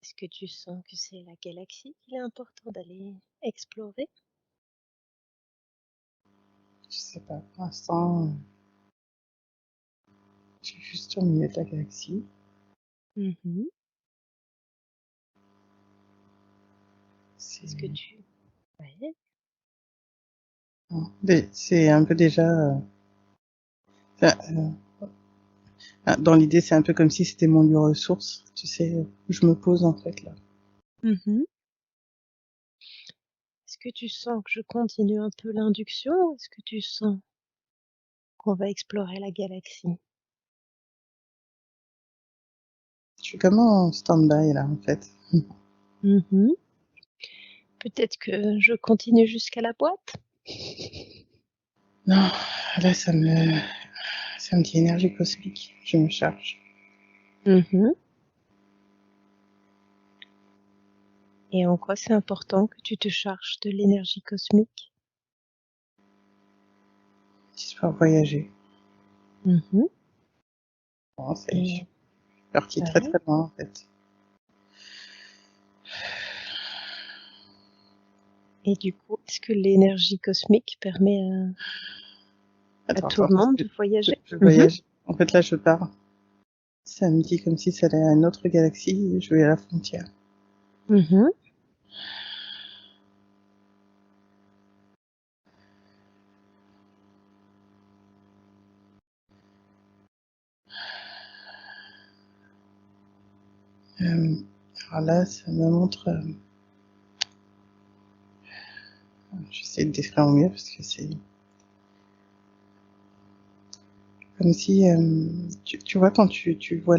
Est-ce que tu sens que c'est la galaxie qu'il est important d'aller explorer? Je sais pas, pour l'instant, je suis juste au milieu de la galaxie. Mmh. C'est Est-ce que tu ouais. c'est un peu déjà, enfin, dans l'idée, c'est un peu comme si c'était mon lieu ressource, tu sais, où je me pose en fait là. Mmh. Est-ce que tu sens que je continue un peu l'induction ou est-ce que tu sens qu'on va explorer la galaxie? Je suis comme en stand-by là en fait. Mmh. Peut-être que je continue jusqu'à la boîte? Non, là ça me dit énergie cosmique, je me charge. Mmh. Et en quoi c'est important que tu te charges de l'énergie cosmique? Juste pour voyager. Mmh. Bon, je suis Et partie très ouais. très loin en fait. Et du coup, est-ce que l'énergie cosmique permet, à Attends, tout attends, le parce monde que de voyager? je Mmh mh. voyage. En fait là je pars. Ça me dit comme si ça allait à une autre galaxie et je vais à la frontière. Mmh. Euh, alors là, ça me montre. J'essaie de décrire au mieux parce que c'est comme si, tu vois, quand tu vois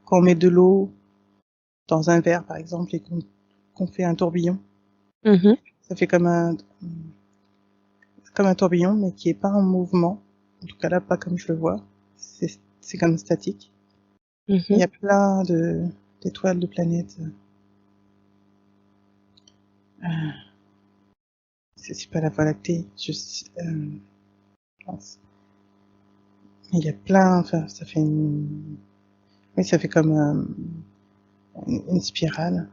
quand on met de l'eau dans un verre, par exemple, et qu'on fait un tourbillon, Mmh. ça fait comme un tourbillon, mais qui est pas en mouvement. En tout cas là, pas comme je le vois. C'est comme statique. Il y Mmh. a plein d'étoiles, de planètes. C'est pas la Voie lactée. Pense. Il y a plein. Enfin, ça fait une. Oui, ça fait comme une spirale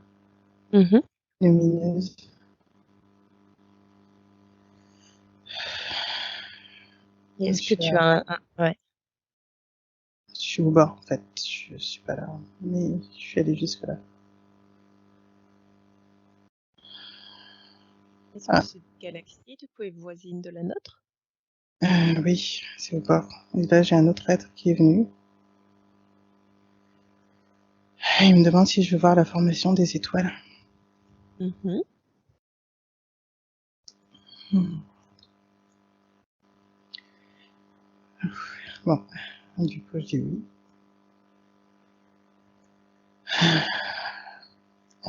Mmh. lumineuse. Et Je est-ce que suis, tu as un ouais. je suis au bord, en fait. Je suis pas là, mais je suis allée jusque là. Est-ce que Ah, cette galaxie, du coup, est voisine de la nôtre? oui, c'est au bord. Et là, j'ai un autre être qui est venu. Il me demande si je veux voir la formation des étoiles. Mmh. Hmm. Bon, du coup, je dis oui.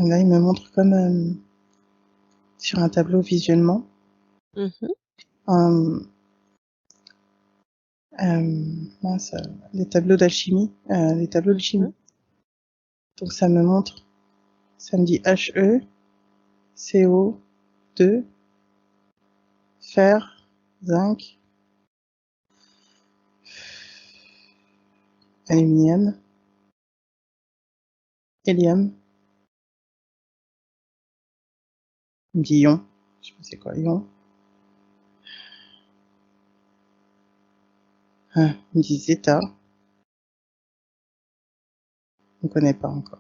Là, il me montre comme sur un tableau visuellement Mmh. un, mince, les tableaux d'alchimie, les tableaux de Mmh. chimie. Donc ça me montre, ça me dit He, CO2, fer, zinc, aluminium, hélium, il me dit ion, je sais pas c'est quoi ion, il me dit zeta, on connaît pas encore.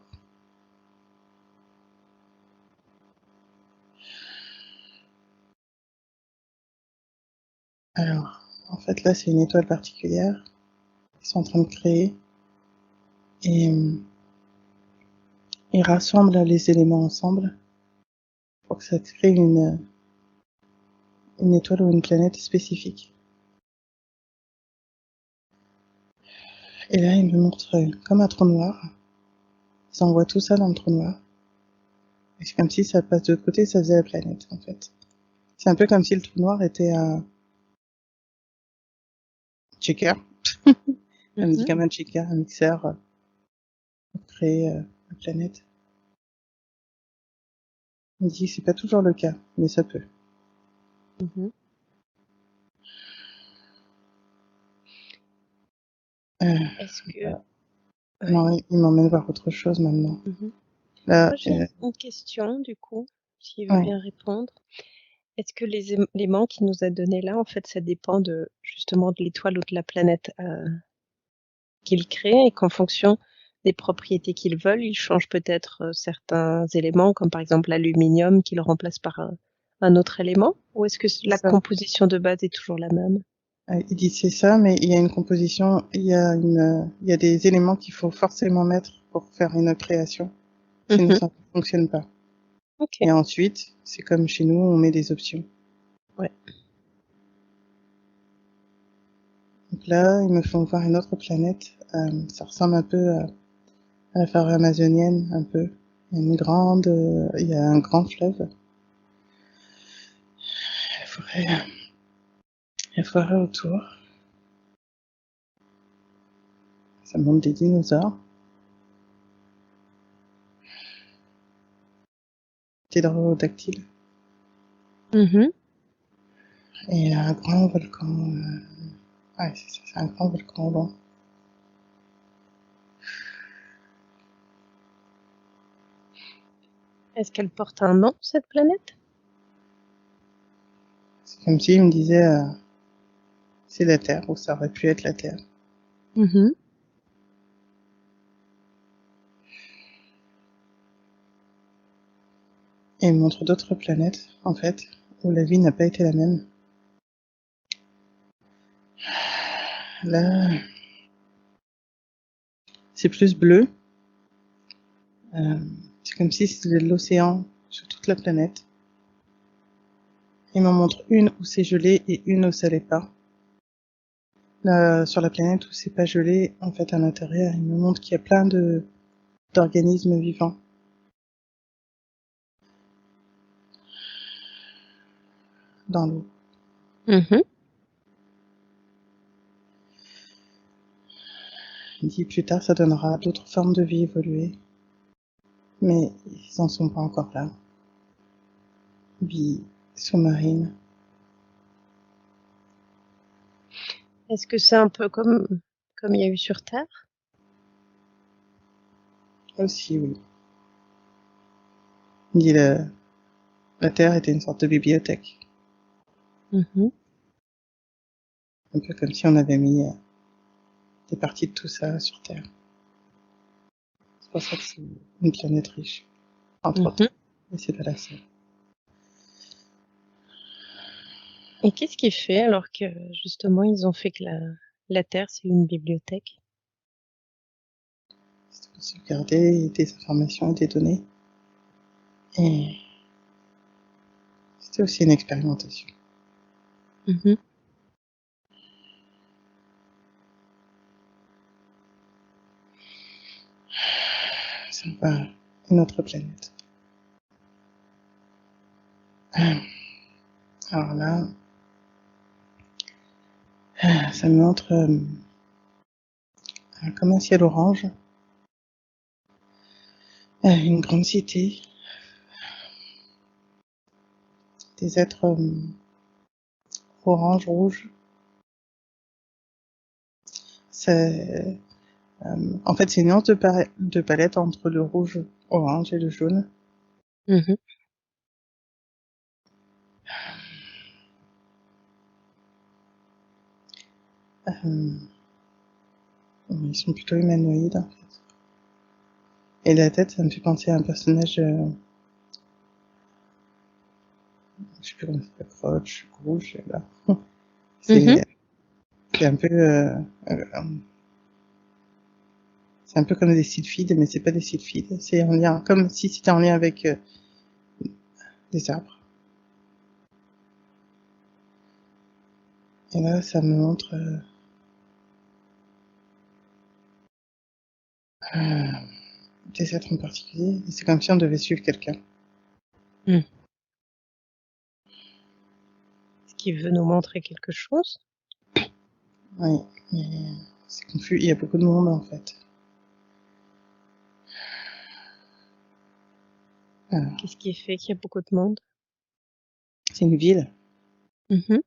Alors, en fait là c'est une étoile particulière qu'ils sont en train de créer et ils rassemblent les éléments ensemble pour que ça crée une étoile ou une planète spécifique. Et là, il me montre comme un trou noir. Ils envoient tout ça dans le trou noir. Et c'est comme si ça passe de l'autre côté, ça faisait la planète, en fait. C'est un peu comme si le trou noir était un checker. Elle me dit Mmh. comme un checker, un mixeur pour créer la planète. Il me dit que c'est pas toujours le cas, mais ça peut. Mmh. Euh, Est-ce que voilà. Ouais. Non, il m'emmène voir autre chose maintenant. Mmh. Là, Moi, j'ai une question du coup, s'il veut ouais, bien répondre. Est-ce que les éléments qu'il nous a donnés là, en fait, ça dépend de justement de l'étoile ou de la planète, qu'il crée et qu'en fonction des propriétés qu'ils veulent, ils changent peut-être, certains éléments comme par exemple l'aluminium qu'ils remplacent par, un autre élément? Ou est-ce que c'est la ça. composition de base est toujours la même? Il dit c'est ça, mais il y a une composition, il y a des éléments qu'il faut forcément mettre pour faire une création. Sinon, Mmh. ça ne fonctionne pas. OK, Et ensuite, c'est comme chez nous, on met des options. ouais. Donc là, ils me font voir une autre planète. Ça ressemble un peu à la forêt amazonienne, un peu. Il y a un grand fleuve. La forêt autour. Ça montre des dinosaures. Ptérodactyles. Mmh. Et un grand volcan. Ouais, c'est ça, c'est un grand volcan au loin. Est-ce qu'elle porte un nom, cette planète? C'est comme s'il me disait, c'est la Terre, ou ça aurait pu être la Terre. Mmh. Et il me montre d'autres planètes, en fait, où la vie n'a pas été la même. Là, c'est plus bleu. Euh, c'est comme si c'était l'océan sur toute la planète. Il m'en montre une où c'est gelé et une où ça l'est pas. Là, sur la planète où c'est pas gelé, en fait, à l'intérieur, il me montre qu'il y a plein de d'organismes vivants dans l'eau. Mmh. Il dit plus tard, ça donnera d'autres formes de vie évoluées, mais ils en sont pas encore là. Vie sous-marine Est-ce que c'est un peu comme il y a eu sur Terre? aussi, oui. Il dit la Terre était une sorte de bibliothèque, Mmh. un peu comme si on avait mis des parties de tout ça sur Terre. C'est pour ça que c'est une planète riche, entre autres. Mmh. Mais c'est pas la seule. Et qu'est-ce qui fait alors que justement ils ont fait que la Terre, c'est une bibliothèque? C'est pour sauvegarder des informations et des données. Et c'était aussi une expérimentation. Mmh. Sympa, une autre planète. Alors là, ça me montre comme un ciel orange, une grande cité, des êtres orange, rouge. C'est, en fait, c'est une nuance de palette entre le rouge, orange et le jaune. Mmh. Euh, ils sont plutôt humanoïdes, en fait. Et la tête, ça me fait penser à un personnage, je sais plus comment ça s'appelle, Crouch, Rouge, là. Mmh. C'est, c'est un peu, c'est un peu comme des sylphides, mais c'est pas des sylphides. C'est en lien, comme si c'était en lien avec des arbres. Et là, ça me montre euh, des êtres en particulier. Et c'est comme si on devait suivre quelqu'un. Mmh. Est-ce qu'il veut nous montrer quelque chose? Oui, mais c'est confus. Il y a beaucoup de monde en fait. Alors, Qu'est-ce qui fait qu'il y a beaucoup de monde? c'est une ville, Mmh.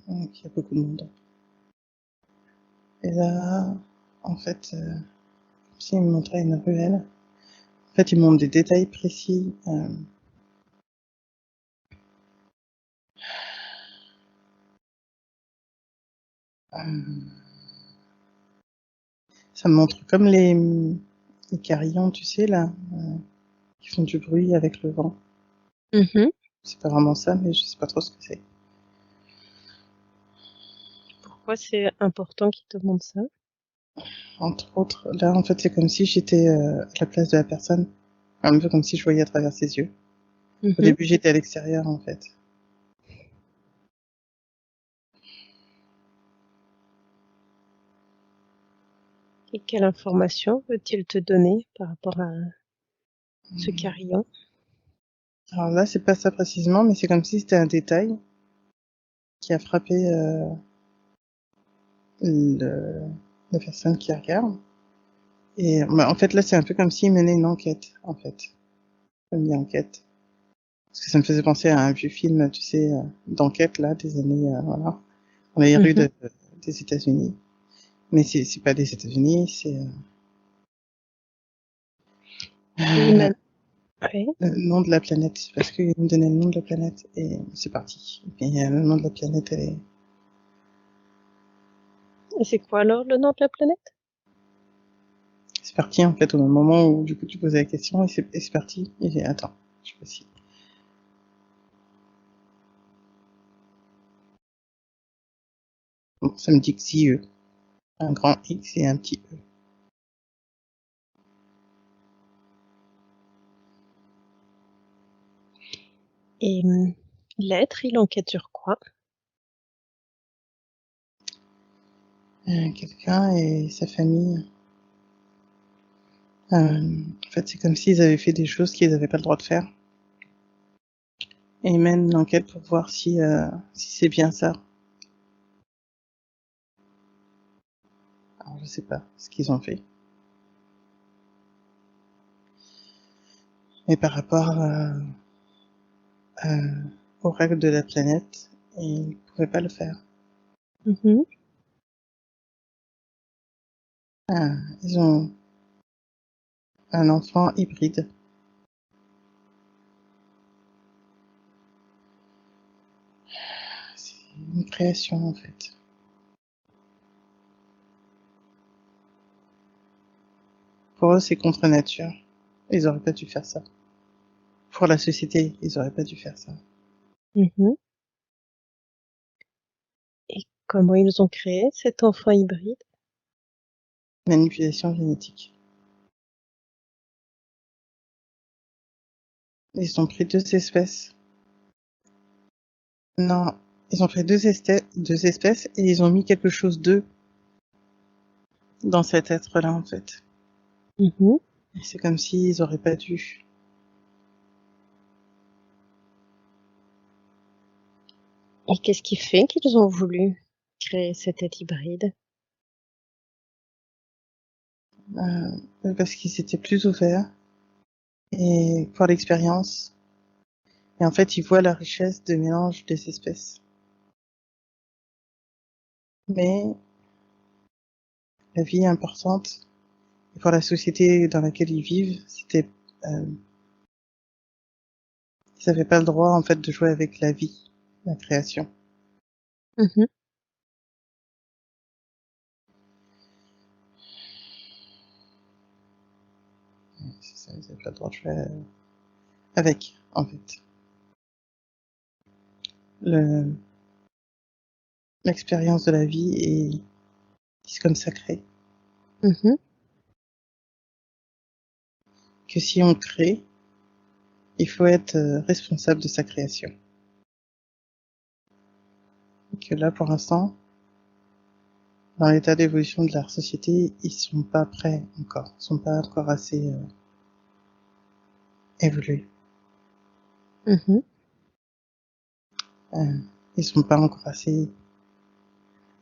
donc il y a beaucoup de monde. Et là, en fait, Si, il me montrait une ruelle. En fait, il me montre des détails précis. Ça me montre comme les carillons, tu sais, là, qui font du bruit avec le vent. C'est pas vraiment ça, mais je sais pas trop ce que c'est. Pourquoi c'est important qu'il te montre ça? Entre autres, là, en fait, c'est comme si j'étais à la place de la personne. Un peu comme si je voyais à travers ses yeux. Au début, j'étais à l'extérieur, en fait. Et quelle information veut-il te donner par rapport à ce carillon? Alors là, c'est pas ça précisément, mais c'est comme si c'était un détail qui a frappé la personne qui regarde. Et bah, en fait, là, c'est un peu comme s'il menait une enquête, en fait. Une enquête. Parce que ça me faisait penser à un vieux film, tu sais, d'enquête, là, des années, voilà, dans les rues des États-Unis. Mais c'est pas des États-Unis, c'est le nom de la planète. Parce qu'il me donnait le nom de la planète et c'est parti. Et puis le nom de la planète, elle est... Et c'est quoi alors le nom de la planète? C'est parti, en fait, au moment où, du coup, tu posais la question, et c'est parti. Et j'ai, attends, je sais pas si... Bon, ça me dit que si un grand X et un petit E. Et l'être, il enquête sur quoi? Quelqu'un et sa famille. En fait, c'est comme s'ils avaient fait des choses qu'ils n'avaient pas le droit de faire. Et ils mènent l'enquête pour voir si c'est bien ça. Alors, je sais pas ce qu'ils ont fait. Mais par rapport aux règles de la planète, ils ne pouvaient pas le faire. Ils ont un enfant hybride. C'est une création, en fait. Pour eux, c'est contre nature. Ils auraient pas dû faire ça. Pour la société, ils auraient pas dû faire ça. Et comment ils ont créé cet enfant hybride? Manipulation génétique. Ils ont pris deux espèces. Non, ils ont pris deux espèces et ils ont mis quelque chose d'eux dans cet être-là, en fait. Et c'est comme s'ils auraient pas dû. Et qu'est-ce qui fait qu'ils ont voulu créer cet être hybride? Parce qu'ils étaient plus ouverts et pour l'expérience. Et en fait, ils voient la richesse de mélange des espèces. Mais la vie est importante. Et pour la société dans laquelle ils vivent, c'était, ils n'avaient pas le droit, en fait, de jouer avec la vie, la création. C'est ça, ils n'avaient pas le droit de jouer avec, en fait. L'expérience de la vie est comme sacrée. Que si on crée, il faut être responsable de sa création. Et que là, pour l'instant, dans l'état d'évolution de la société, ils sont pas prêts encore. Ils sont pas encore assez évolués. Ils sont pas encore assez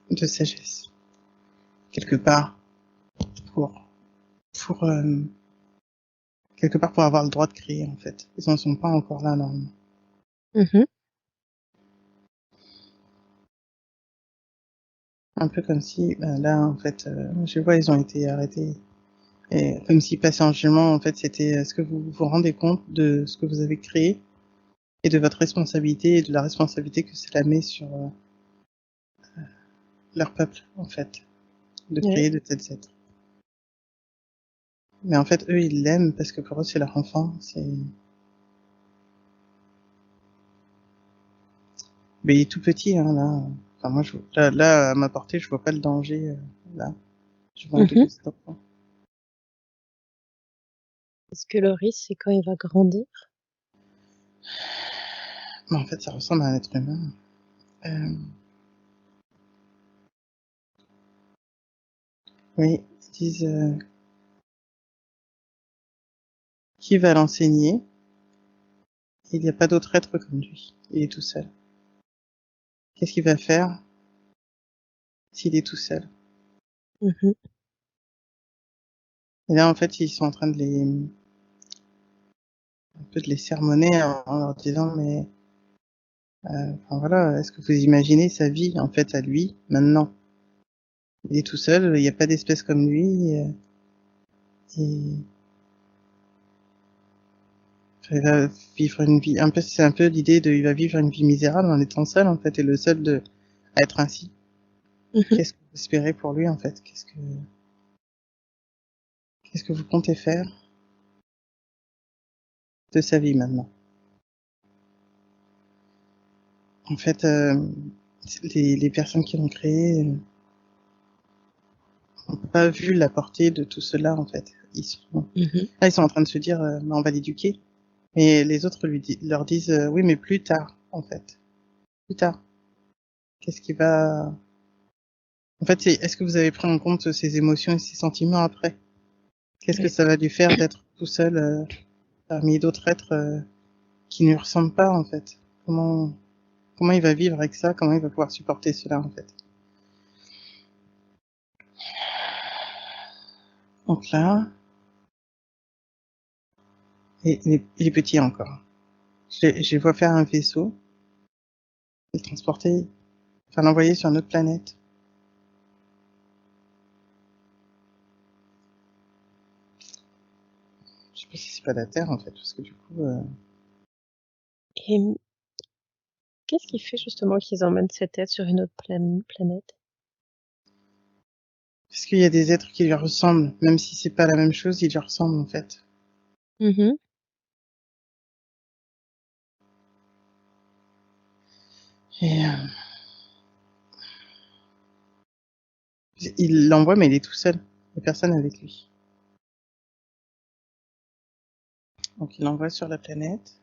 de sagesse. Quelque part, pour, pour quelque part pour avoir le droit de créer, en fait. Ils en sont pas encore là, normalement. Un peu comme si, là, en fait, je vois, ils ont été arrêtés Et comme si passer en jugement, en fait, c'était est-ce que vous vous rendez compte de ce que vous avez créé et de votre responsabilité et de la responsabilité que cela met sur leur peuple, en fait, de Ouais. créer de tels êtres. Mais en fait, eux, ils l'aiment parce que pour eux, c'est leur enfant. Mais il est tout petit, hein, là. Enfin, moi, là, à ma portée, je vois pas le danger, là. Je vois un tout Mhm. petit enfant. Est-ce que le risque, c'est quand il va grandir? Mais en fait, ça ressemble à un être humain. Euh, oui, ils disent, qui va l'enseigner? Il n'y a pas d'autre être comme lui. Il est tout seul. Qu'est-ce qu'il va faire s'il est tout seul? Mhm. Et là, en fait, ils sont en train un peu de les sermonner en leur disant, mais, enfin voilà, est-ce que vous imaginez sa vie, en fait, à lui, maintenant? Il est tout seul, il n'y a pas d'espèce comme lui, et il va vivre une vie, un peu, c'est un peu l'idée de, il va vivre une vie misérable en étant seul, en fait, et le seul à être ainsi. Mhm. Qu'est-ce que vous espérez pour lui, en fait? Qu'est-ce que vous comptez faire de sa vie maintenant? En fait, les personnes qui l'ont créé n'ont pas vu la portée de tout cela, en fait. Mhm. Là, ils sont en train de se dire, bah, on va l'éduquer. Et les autres leur disent, oui, mais plus tard, en fait. Plus tard. Qu'est-ce qui va... En fait, est-ce que vous avez pris en compte ses émotions et ses sentiments après? Qu'est-ce que Ouais. ça va lui faire d'être tout seul parmi d'autres êtres qui ne lui ressemblent pas, en fait? Comment il va vivre avec ça? Comment il va pouvoir supporter cela, en fait? Donc là, et il est petit encore. Je les vois faire un vaisseau, le transporter, enfin l'envoyer sur une autre planète. Je sais pas si c'est pas la Terre, en fait, parce que du coup, Et qu'est-ce qui fait justement qu'ils emmènent cette tête sur une autre planète? parce qu'il y a des êtres qui lui ressemblent, même si c'est pas la même chose, ils lui ressemblent, en fait. Mhm. Et il l'envoie, mais il est tout seul. Il y a personne avec lui. Donc il l'envoie sur la planète.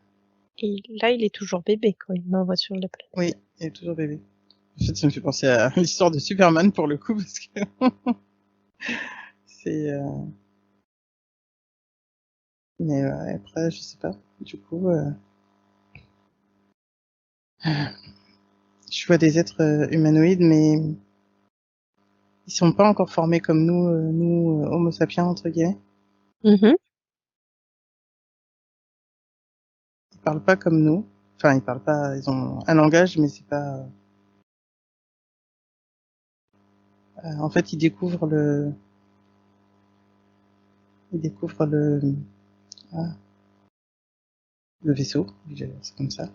Et là, il est toujours bébé quand il l'envoie sur la planète. Oui, il est toujours bébé. En fait, ça me fait penser à l'histoire de Superman pour le coup, parce que c'est. Mais après, je sais pas. Du coup, je vois des êtres humanoïdes, mais ils sont pas encore formés comme nous, Homo sapiens entre guillemets. Mhm. Ils parlent pas comme nous. Enfin, ils parlent pas. Ils ont un langage, mais c'est pas. En fait, ils découvrent ah, le vaisseau. C'est comme ça.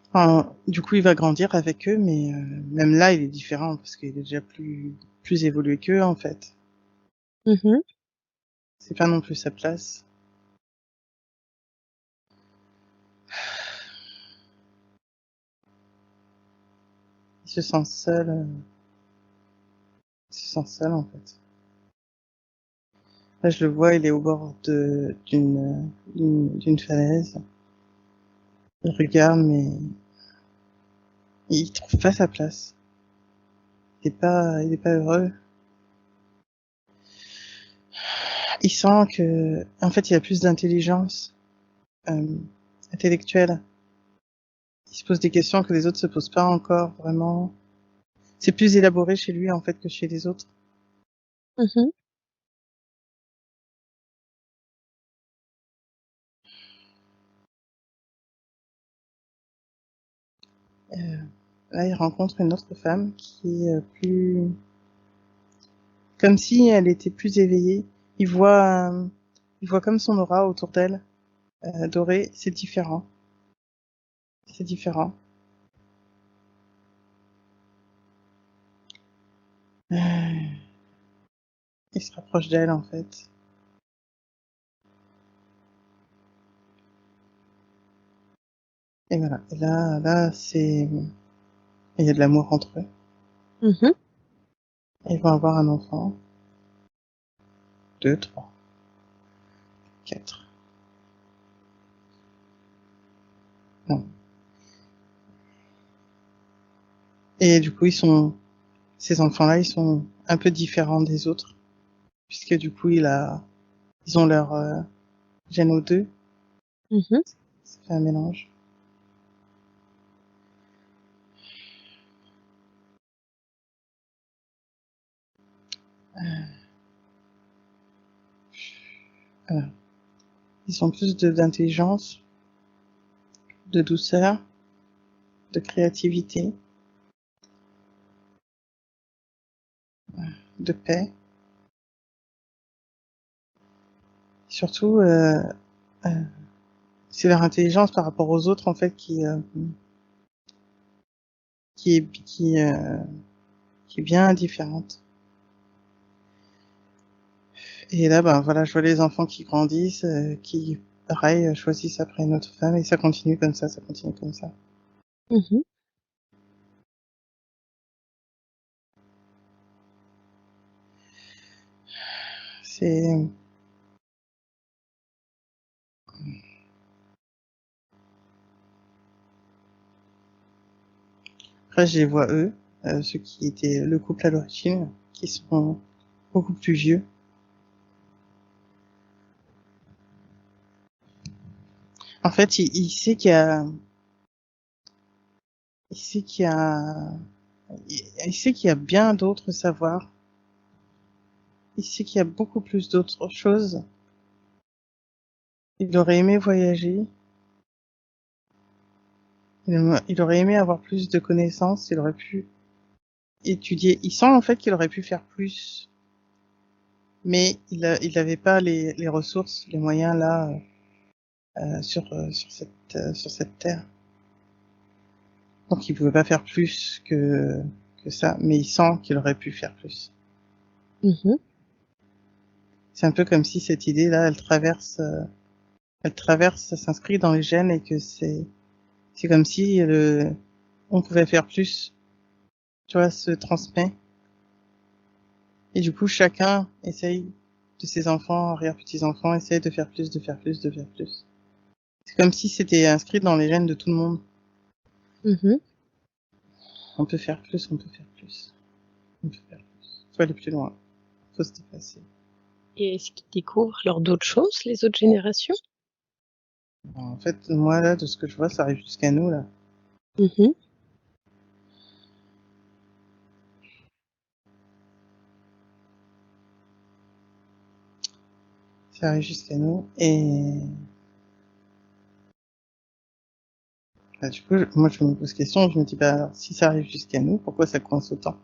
Enfin, du coup, il va grandir avec eux, mais même là, il est différent parce qu'il est déjà plus évolué qu'eux en fait. Mhm. C'est pas non plus sa place. Il se sent seul. Il se sent seul en fait. Là, je le vois, il est au bord d'une falaise. Il regarde, mais il trouve pas sa place. Il est pas heureux. Il sent que, en fait, il a plus d'intelligence euh, intellectuelle. Il se pose des questions que les autres se posent pas encore vraiment. C'est plus élaboré chez lui en fait que chez les autres. Mhm. Euh, là, il rencontre une autre femme qui est plus... Comme si elle était plus éveillée. Il voit comme son aura autour d'elle, dorée. C'est différent. C'est différent. Il se rapproche d'elle, en fait. Et voilà. Et là, c'est... Il y a de l'amour entre eux. Mhm. Ils vont avoir un enfant. 2, 3, 4. Non. Et du coup, ces enfants-là, ils sont un peu différents des autres. Puisque du coup, ils ont leur gène O2. Mhm. Ça fait un mélange. Voilà. Ils ont plus d'intelligence, de douceur, de créativité, de paix. Surtout, euh, c'est leur intelligence par rapport aux autres, en fait, qui est, qui, euh, qui est bien différente. Et là, ben voilà, je vois les enfants qui grandissent, qui, pareil, choisissent après une autre femme, et ça continue comme ça continue comme ça. Mhm. C'est... Après, je les vois eux, ceux qui étaient le couple à l'origine, qui sont beaucoup plus vieux. En fait, il sait qu'il y a, il sait qu'il y a, il sait qu'il y a bien d'autres savoirs. Il sait qu'il y a beaucoup plus d'autres choses. Il aurait aimé voyager. Il aurait aimé avoir plus de connaissances. Il aurait pu étudier. Il sent en fait qu'il aurait pu faire plus, mais il n'avait pas les ressources, les moyens là sur cette terre. Donc il pouvait pas faire plus que ça, mais il sent qu'il aurait pu faire plus. Mhm. C'est un peu comme si cette idée là, elle traverse, ça s'inscrit dans les gènes et que c'est comme si on pouvait faire plus, tu vois, se transmet. Et du coup, chacun essaye de ses enfants, arrière-petits-enfants, essaye de faire plus, de faire plus, de faire plus. C'est comme si c'était inscrit dans les gènes de tout le monde. Mhm. On peut faire plus, on peut faire plus. On peut faire plus. Faut aller plus loin. Faut se dépasser. Et est-ce qu'ils découvrent alors d'autres choses, les autres générations? En fait, moi, là, de ce que je vois, ça arrive jusqu'à nous, là. Mhm. Ça arrive jusqu'à nous. Et bah, du coup, moi, je me pose question. Je me dis, bah, alors, si ça arrive jusqu'à nous, pourquoi ça coince autant?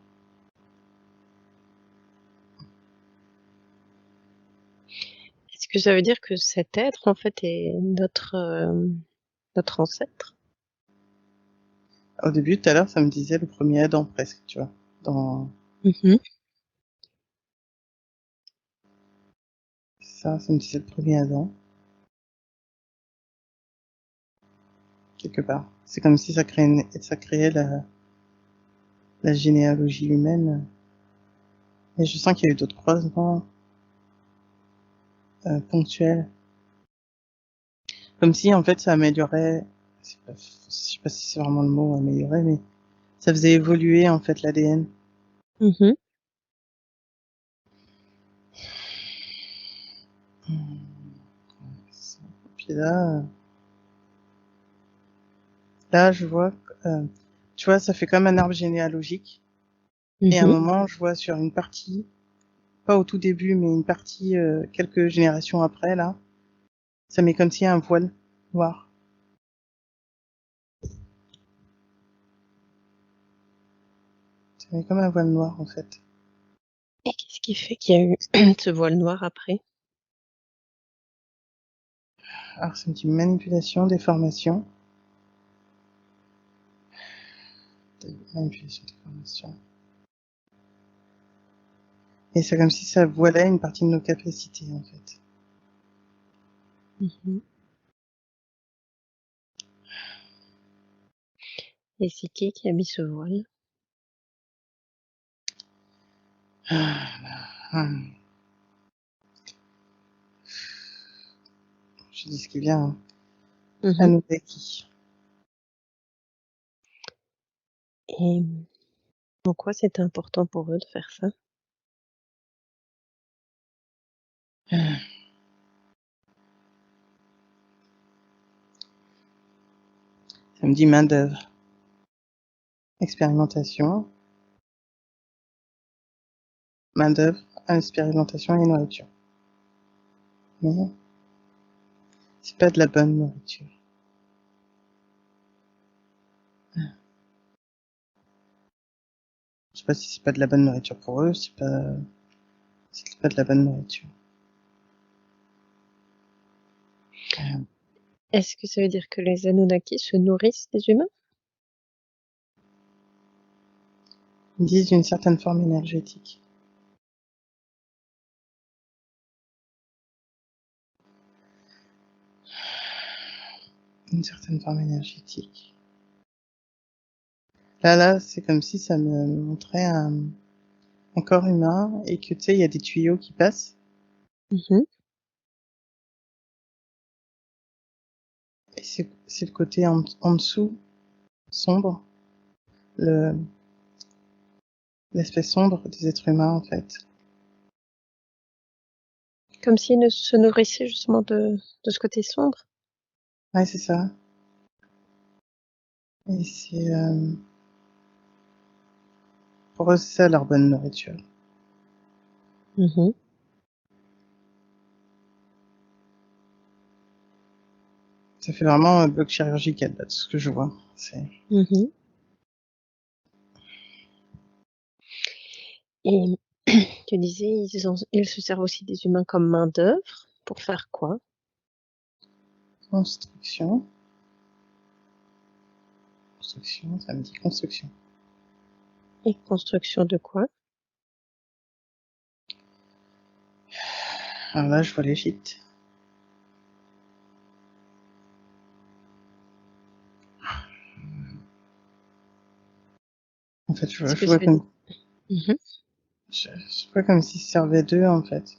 Est-ce que ça veut dire que cet être, en fait, est notre ancêtre? Au début, tout à l'heure, ça me disait le premier Adam, presque, tu vois. Dans Mhm. ça me disait le premier Adam, quelque part. C'est comme si ça créait la généalogie humaine. Et je sens qu'il y a eu d'autres croisements ponctuels. Comme si, en fait, ça améliorait, je sais pas si c'est vraiment le mot améliorer, mais ça faisait évoluer, en fait, l'ADN. Mhm. Puis là, je vois, tu vois, ça fait comme un arbre généalogique. Et à un Mhm. moment, je vois sur une partie, pas au tout début, mais une partie quelques générations après, là, ça met comme si un voile noir. Ça met comme un voile noir, en fait. Et qu'est-ce qui fait qu'il y a eu ce voile noir après? Alors, ça me dit manipulation, déformation. Manipulation, déformation. Et c'est comme si ça voilait une partie de nos capacités, en fait. Et c'est qui a mis ce voile? Je dis ce qui vient. Mmh mh. Anunnaki. Et pourquoi c'était important pour eux de faire ça? Ça me dit main-d'œuvre, expérimentation, main-d'œuvre, expérimentation et nourriture. Mais c'est pas de la bonne nourriture. Je sais pas si c'est pas de la bonne nourriture pour eux, c'est pas de la bonne nourriture. Est-ce que ça veut dire que les Anunnaki se nourrissent des humains? Ils disent une certaine forme énergétique. Une certaine forme énergétique. Là, c'est comme si ça me montrait un corps humain et que tu sais, il y a des tuyaux qui passent. Mmh. Et c'est le côté en dessous, sombre, l'aspect sombre des êtres humains, en fait. Comme s'ils ne se nourrissaient justement de ce côté sombre? Ouais, c'est ça. Et c'est, pour eux, c'est ça leur bonne nourriture. Mmh. Ça fait vraiment un bloc chirurgical, là, de ce que je vois. C'est... Mmh. Et tu disais ils se servent aussi des humains comme main-d'œuvre. Pour faire quoi? Construction. Construction, ça me dit construction. Et construction de quoi? Alors là, je vois l'Égypte. En fait, Est-ce je que ça vois veut dire comme, mmh je vois comme s'ils servaient d'eux, en fait.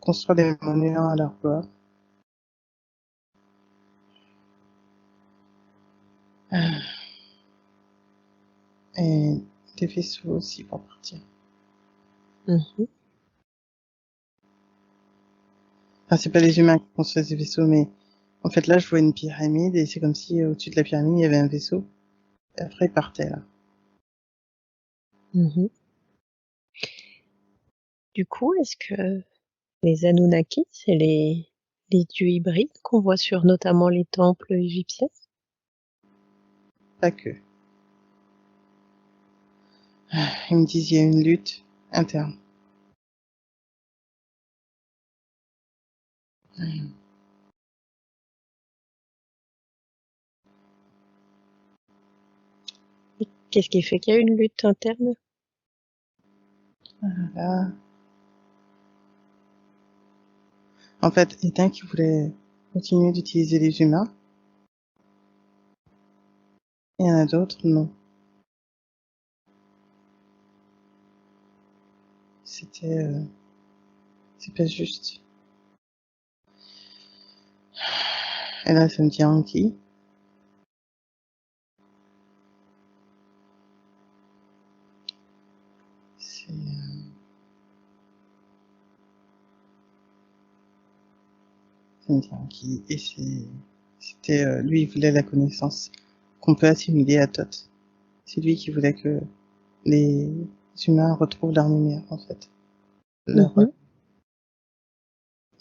Construire des monuments à leur gloire. Et des vaisseaux aussi pour partir. Mmh. Enfin, c'est pas les humains qui construisent des vaisseaux, mais en fait, là, je vois une pyramide et c'est comme si au-dessus de la pyramide, il y avait un vaisseau. Et après, ils partaient, là. Mmh. Du coup, est-ce que les Anunnaki, c'est les dieux hybrides qu'on voit sur notamment les temples égyptiens? Pas que. Ils me disent, il y a une lutte interne. Et qu'est-ce qui fait qu'il y a une lutte interne? Là. En fait, il y en a qui voulaient continuer d'utiliser les humains. Il y en a d'autres, non. C'était, c'est pas juste. Et là, ça me dit Anki. C'est, ça me dit Anki. Et c'était, lui, il voulait la connaissance qu'on peut assimiler à Thoth. C'est lui qui voulait que les humains retrouvent leur lumière, en fait. Leur Mmh.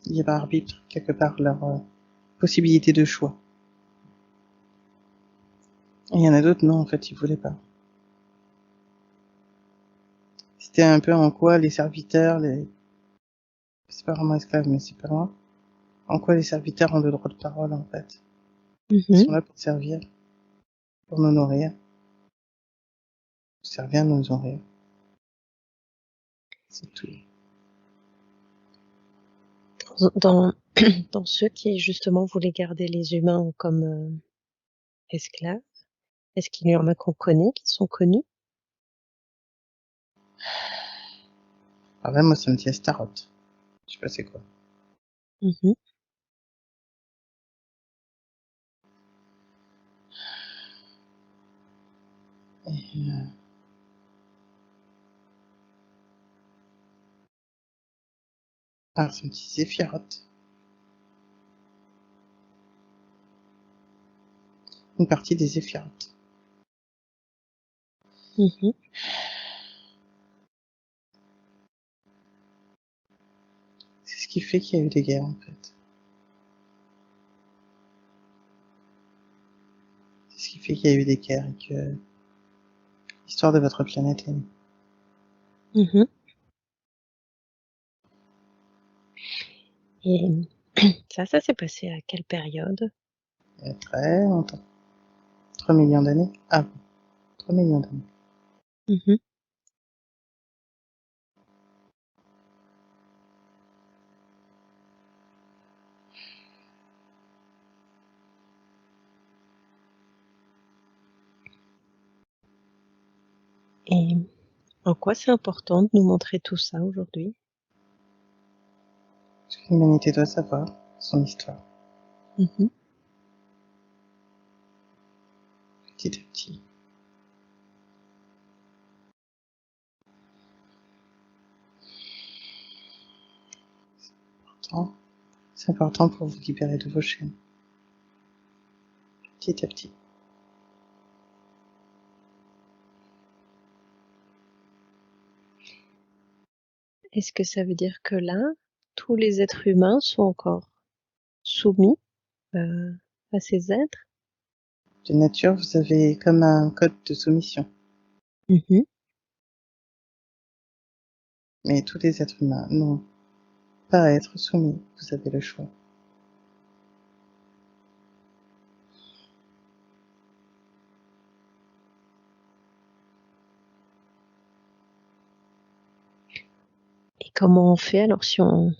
libre arbitre, quelque part, leur possibilité de choix. Et il y en a d'autres, non, en fait, ils voulaient pas. C'était un peu en quoi les serviteurs, c'est pas vraiment esclaves, mais c'est pas loin. En quoi les serviteurs ont le droit de parole, en fait. Ils sont là pour servir, pour nous nourrir. Servir, nous nourrir. C'est tout. Dans ceux qui justement voulaient garder les humains comme esclaves, est-ce qu'il y en a qu'on connaît, qui sont connus? Alors là, moi, ça me dit Astaroth. Je sais pas c'est quoi. Mhm. Et, ah, ça me dit Zéphiroth. Une partie des Zéphiroth. Mhm. C'est ce qui fait qu'il y a eu des guerres, en fait. C'est ce qui fait qu'il y a eu des guerres et que l'histoire de votre planète est née. Mhm. Et ça s'est passé à quelle période? Il y a très longtemps. 3 millions d'années. Ah bon, 3 millions d'années. Mhm. Et en quoi c'est important de nous montrer tout ça aujourd'hui? Parce que l'humanité doit savoir son histoire. Mhm. Petit à petit. C'est important pour vous libérer de vos chaînes. Petit à petit. Est-ce que ça veut dire que là, tous les êtres humains sont encore soumis à ces êtres? De nature, vous avez comme un code de soumission. Mhm. Mais tous les êtres humains n'ont pas à être soumis. Vous avez le choix. Et comment on fait alors si on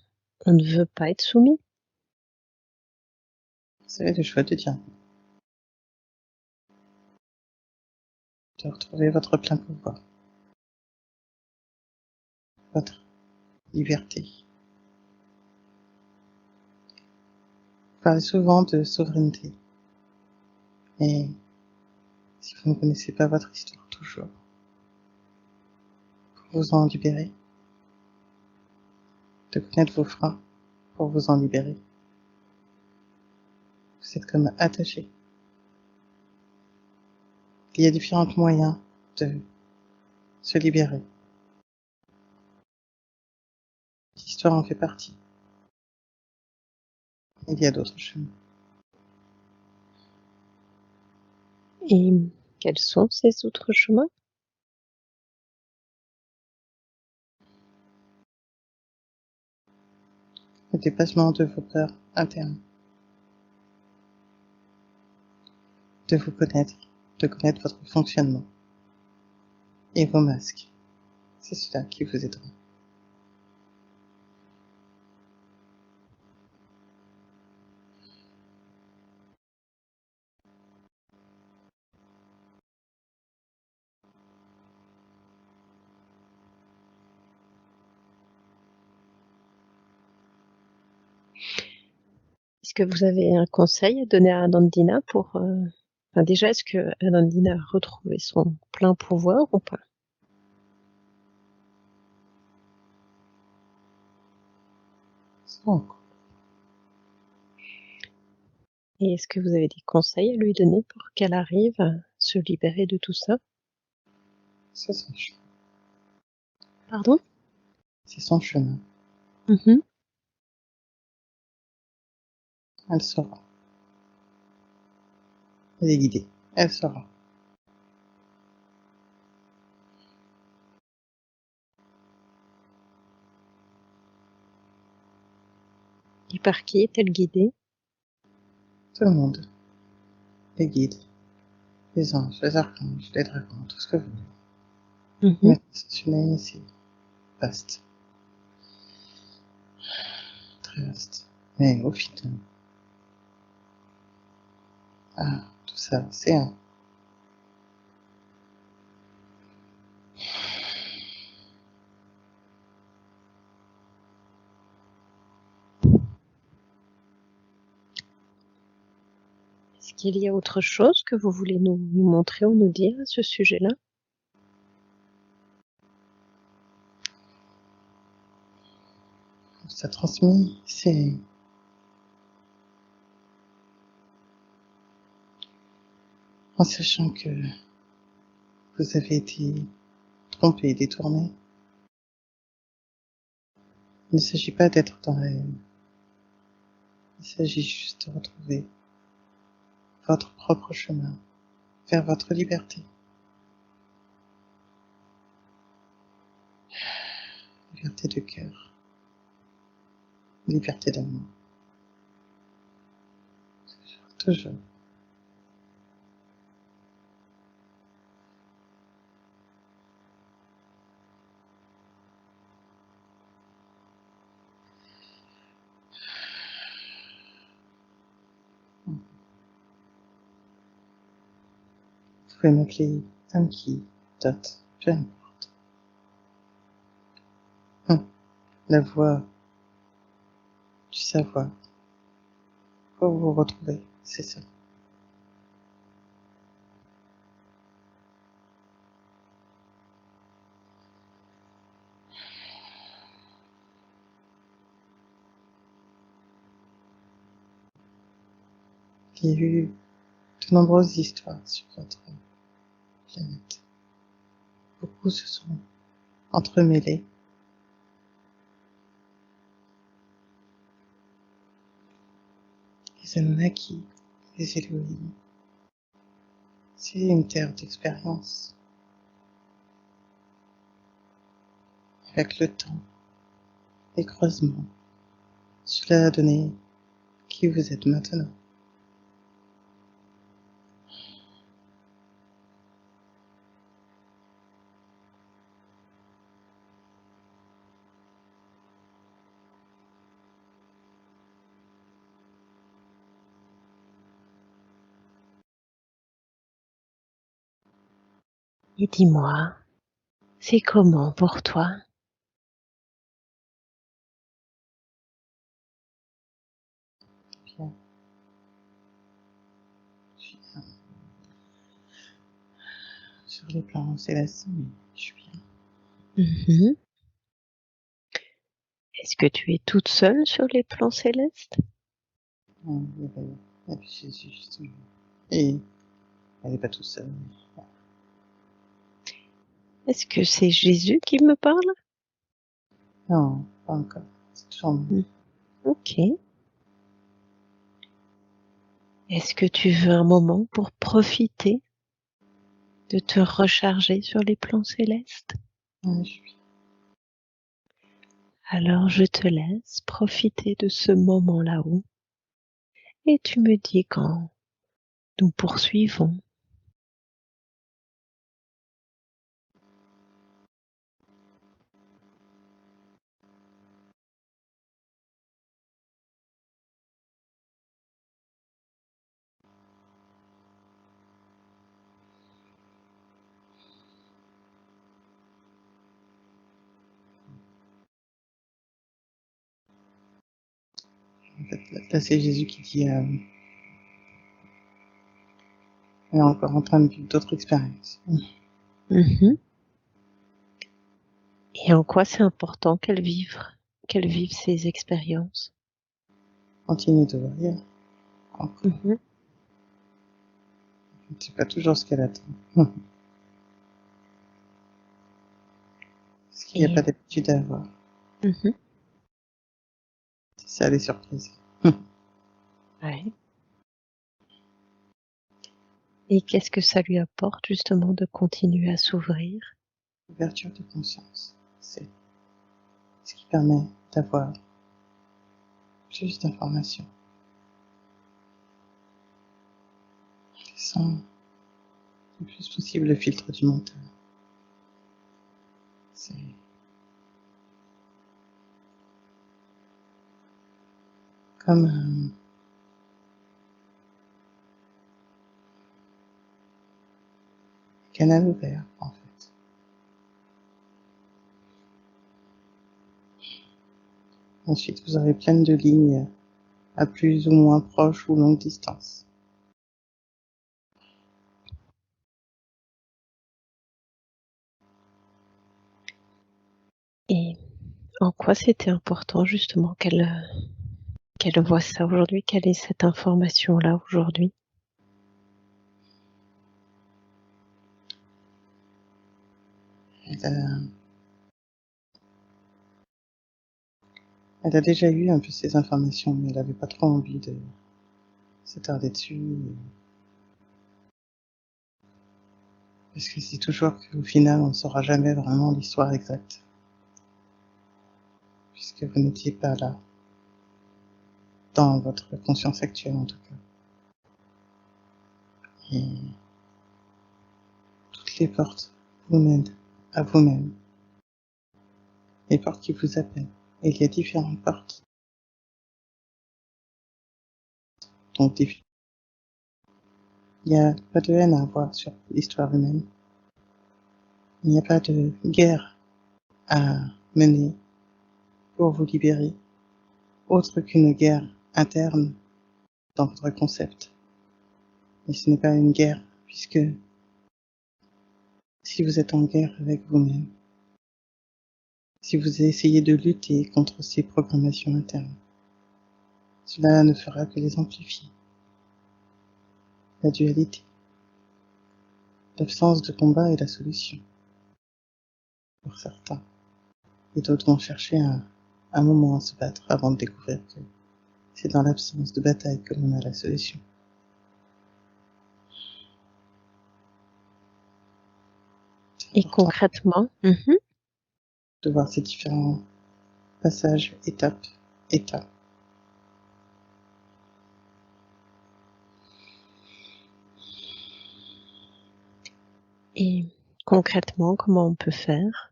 ne veut pas être soumis? Vous avez le choix de dire, de retrouver votre plein pouvoir, votre liberté. Vous parlez souvent de souveraineté. Et si vous ne connaissez pas votre histoire toujours, pour vous en libérer, de connaître vos freins pour vous en libérer, vous êtes comme attaché. Il y a différents moyens de se libérer. L'histoire en fait partie. Il y a d'autres chemins. Et quels sont ces autres chemins? Le dépassement de vos peurs internes, de vous connaître, de connaître votre fonctionnement et vos masques. C'est cela qui vous aidera. Est-ce que vous avez un conseil à donner à Nandina pour... Enfin, déjà, est-ce que Nandina a retrouvé son plein pouvoir ou pas? Donc, Et est-ce que vous avez des conseils à lui donner pour qu'elle arrive à se libérer de tout ça? c'est son chemin. Pardon? C'est son chemin. Mhm. Elle saura. Elle est guidée. Elle saura. Par qui est-elle guidée? Tout le monde. Les guides, les anges, les archanges, les dragons, tout ce que vous voulez. Mais ascensionné, c'est vaste. Très vaste. Mais au final, tout ça, c'est un. Est-ce qu'il y a autre chose que vous voulez nous montrer ou nous dire à ce sujet-là? Ça transmis, c'est en sachant que vous avez été trompé, détourné. Il ne s'agit pas d'être dans la haine. Il s'agit juste de retrouver votre propre chemin vers votre liberté. Liberté de cœur. Liberté d'amour. Toujours. Vous pouvez m'appeler Anki, Dot, peu importe. La voix du savoir. Pour vous retrouver, c'est ça. Il y a eu de nombreuses histoires sur votre planète. Beaucoup se sont entremêlés. Les Anunnaki, les Elohim. C'est une terre d'expérience. Avec le temps, les croisements, cela a donné qui vous êtes maintenant. Et dis-moi, c'est comment pour toi? Bien. Je suis bien. Sur les plans célestes, mais je suis bien. Est-ce que tu es toute seule sur les plans célestes? Il y avait Jésus, justement. Et elle n'est pas toute seule. Est-ce que c'est Jésus qui me parle? Non, pas encore. C'est toujours moi. Ok. Est-ce que tu veux un moment pour profiter de te recharger sur les plans célestes? Ouais, je suis bien. Alors je te laisse profiter de ce moment là-haut et tu me dis quand nous poursuivons. En fait, là, c'est Jésus qui dit elle est encore en train de vivre d'autres expériences. Et en quoi c'est important qu'elle vive ces expériences? Continue de voir encore. C'est pas toujours ce qu'elle attend. Ce qu'il n'y a pas d'habitude à avoir. C'est ça les surprises. Ouais. Et qu'est-ce que ça lui apporte justement de continuer à s'ouvrir? Ouverture de conscience. C'est ce qui permet d'avoir Juste d'informations. Sans le plus possible le filtre du mental. C'est comme un canal ouvert, en fait. Ensuite, vous aurez plein de lignes à plus ou moins proche ou longue distance. Et en quoi c'était important justement qu'elle voit ça aujourd'hui? Quelle est cette information-là aujourd'hui? Elle a déjà eu un peu ces informations, mais elle avait pas trop envie de s'attarder dessus. Parce que c'est toujours qu'au final, on ne saura jamais vraiment l'histoire exacte. Puisque vous n'étiez pas là. Dans votre conscience actuelle, en tout cas. Et toutes les portes vous mènent à vous-même. Les portes qui vous appellent. Et il y a différentes portes. Donc, il n'y a pas de haine à avoir sur l'histoire humaine. Il n'y a pas de guerre à mener pour vous libérer, autre qu'une guerre interne dans votre concept. Mais ce n'est pas une guerre, puisque si vous êtes en guerre avec vous-même, si vous essayez de lutter contre ces programmations internes, cela ne fera que les amplifier. La dualité. L'absence de combat est la solution. Pour certains. Et d'autres vont chercher un moment à se battre avant de découvrir que c'est dans l'absence de bataille que l'on a la solution. Et concrètement, de voir ces différents passages, étapes. Et concrètement, comment on peut faire?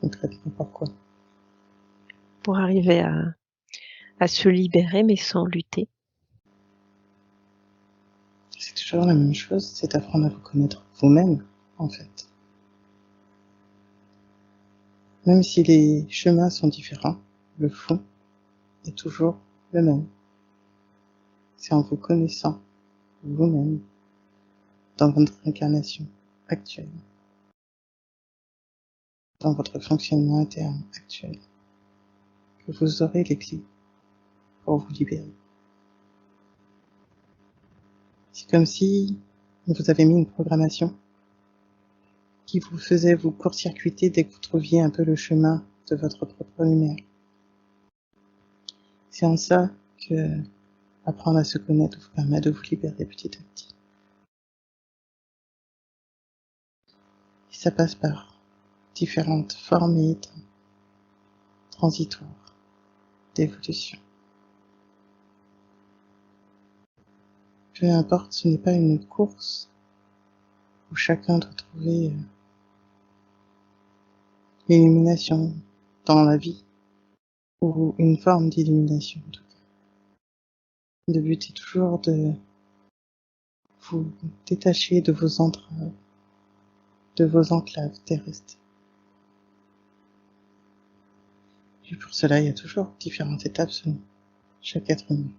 Concrètement, pourquoi? Pour arriver à se libérer, mais sans lutter. C'est toujours la même chose, c'est d'apprendre à vous connaître vous-même, en fait. Même si les chemins sont différents, le fond est toujours le même. C'est en vous connaissant vous-même dans votre incarnation actuelle, dans votre fonctionnement interne actuel, que vous aurez les clés pour vous libérer. C'est comme si vous avez mis une programmation qui vous faisait vous court-circuiter dès que vous trouviez un peu le chemin de votre propre lumière. C'est en ça que apprendre à se connaître vous permet de vous libérer petit à petit. Et ça passe par différentes formes et états transitoires d'évolution. Peu importe, ce n'est pas une course où chacun doit trouver l'illumination dans la vie, ou une forme d'illumination en tout cas. Le but est toujours de vous détacher de vos entraves, de vos enclaves terrestres. Et pour cela, il y a toujours différentes étapes selon chaque être humain.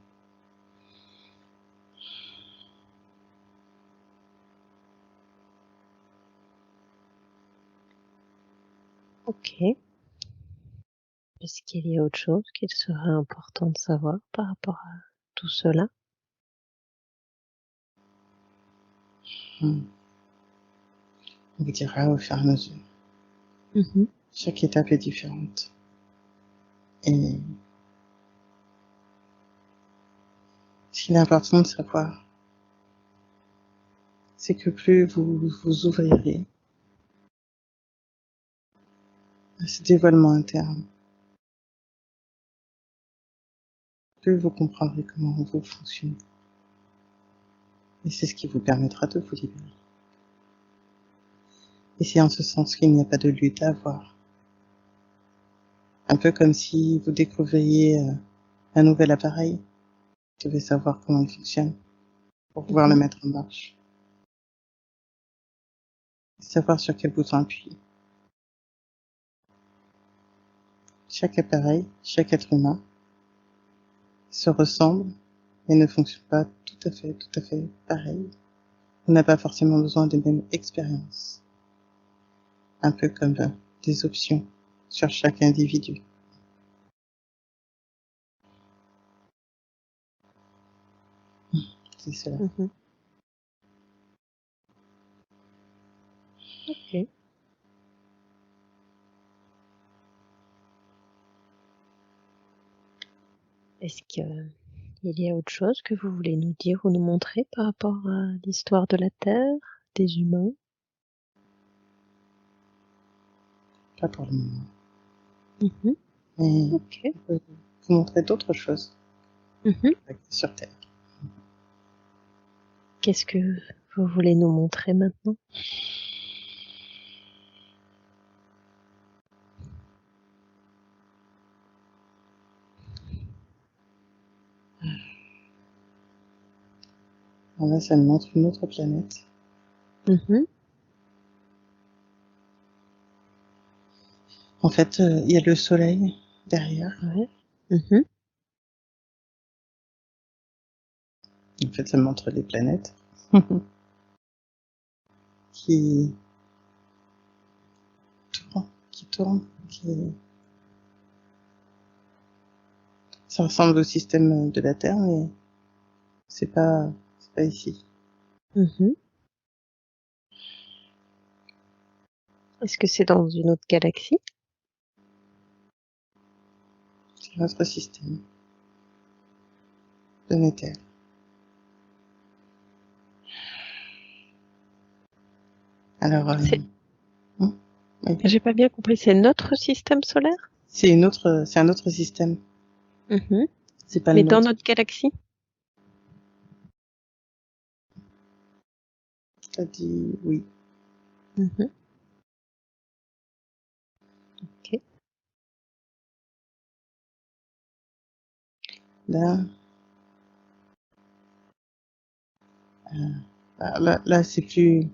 Ok. Est-ce qu'il y a autre chose qu'il serait important de savoir par rapport à tout cela? On vous dira au fur et à mesure. Chaque étape est différente. Et ce qu'il est important de savoir, c'est que plus vous vous ouvrirez à ce dévoilement interne, plus vous comprendrez comment vous fonctionnez. Et c'est ce qui vous permettra de vous libérer. Et c'est en ce sens qu'il n'y a pas de lutte à avoir. Un peu comme si vous découvriez un nouvel appareil. Vous devez savoir comment il fonctionne pour pouvoir le mettre en marche. Savoir sur quel bouton appuyer. Chaque appareil, chaque être humain se ressemble et ne fonctionne pas tout à fait pareil. On n'a pas forcément besoin des mêmes expériences. Un peu comme des options sur chaque individu. C'est cela. Ok. Est-ce qu'il y a autre chose que vous voulez nous dire ou nous montrer par rapport à l'histoire de la Terre, des humains? Pas pour le moment. Mais je peux vous montrer d'autres choses sur Terre. Qu'est-ce que vous voulez nous montrer maintenant? Alors là, ça me montre une autre planète. En fait, il y a le Soleil derrière. Ouais. En fait, ça me montre les planètes qui tournent. Ça ressemble au système de la Terre, mais c'est pas ici. Est-ce que c'est dans une autre galaxie? C'est notre système planétaire. Alors, oui. J'ai pas bien compris, c'est notre système solaire? C'est un autre système. C'est pas Mais le dans nôtre. notre galaxie? T'as dit oui. Ok. Là, c'est plus.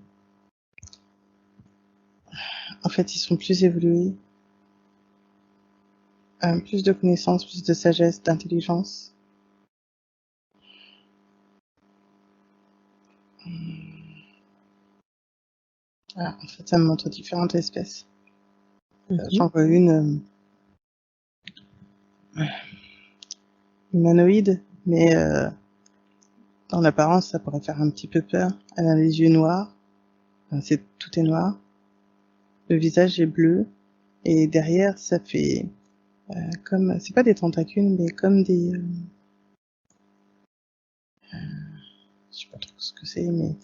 En fait, ils sont plus évolués. Plus de connaissances, plus de sagesse, d'intelligence. En fait, ça me montre différentes espèces. J'en vois une humanoïde, mais dans l'apparence, ça pourrait faire un petit peu peur. Elle a les yeux noirs. Enfin, tout est noir. Le visage est bleu. Et derrière, ça fait comme... C'est pas des tentacules, mais comme des... je sais pas trop ce que c'est, mais...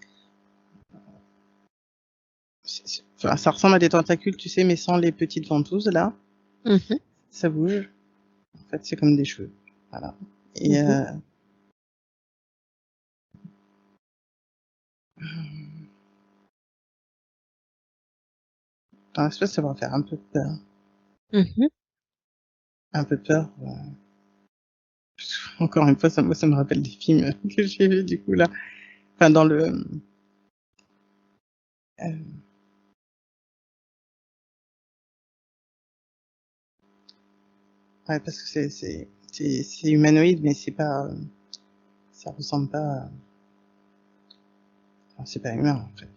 Enfin, ça ressemble à des tentacules, tu sais, mais sans les petites ventouses, là. Ça bouge. En fait, c'est comme des cheveux. Voilà. Et dans l'espèce, ça va faire un peu peur. Un peu peur. Encore une fois, ça me rappelle des films que j'ai vus, du coup, là. Enfin, dans le... ouais, parce que c'est humanoïde, mais c'est pas... ça ressemble pas à... Enfin, c'est pas humain, en fait.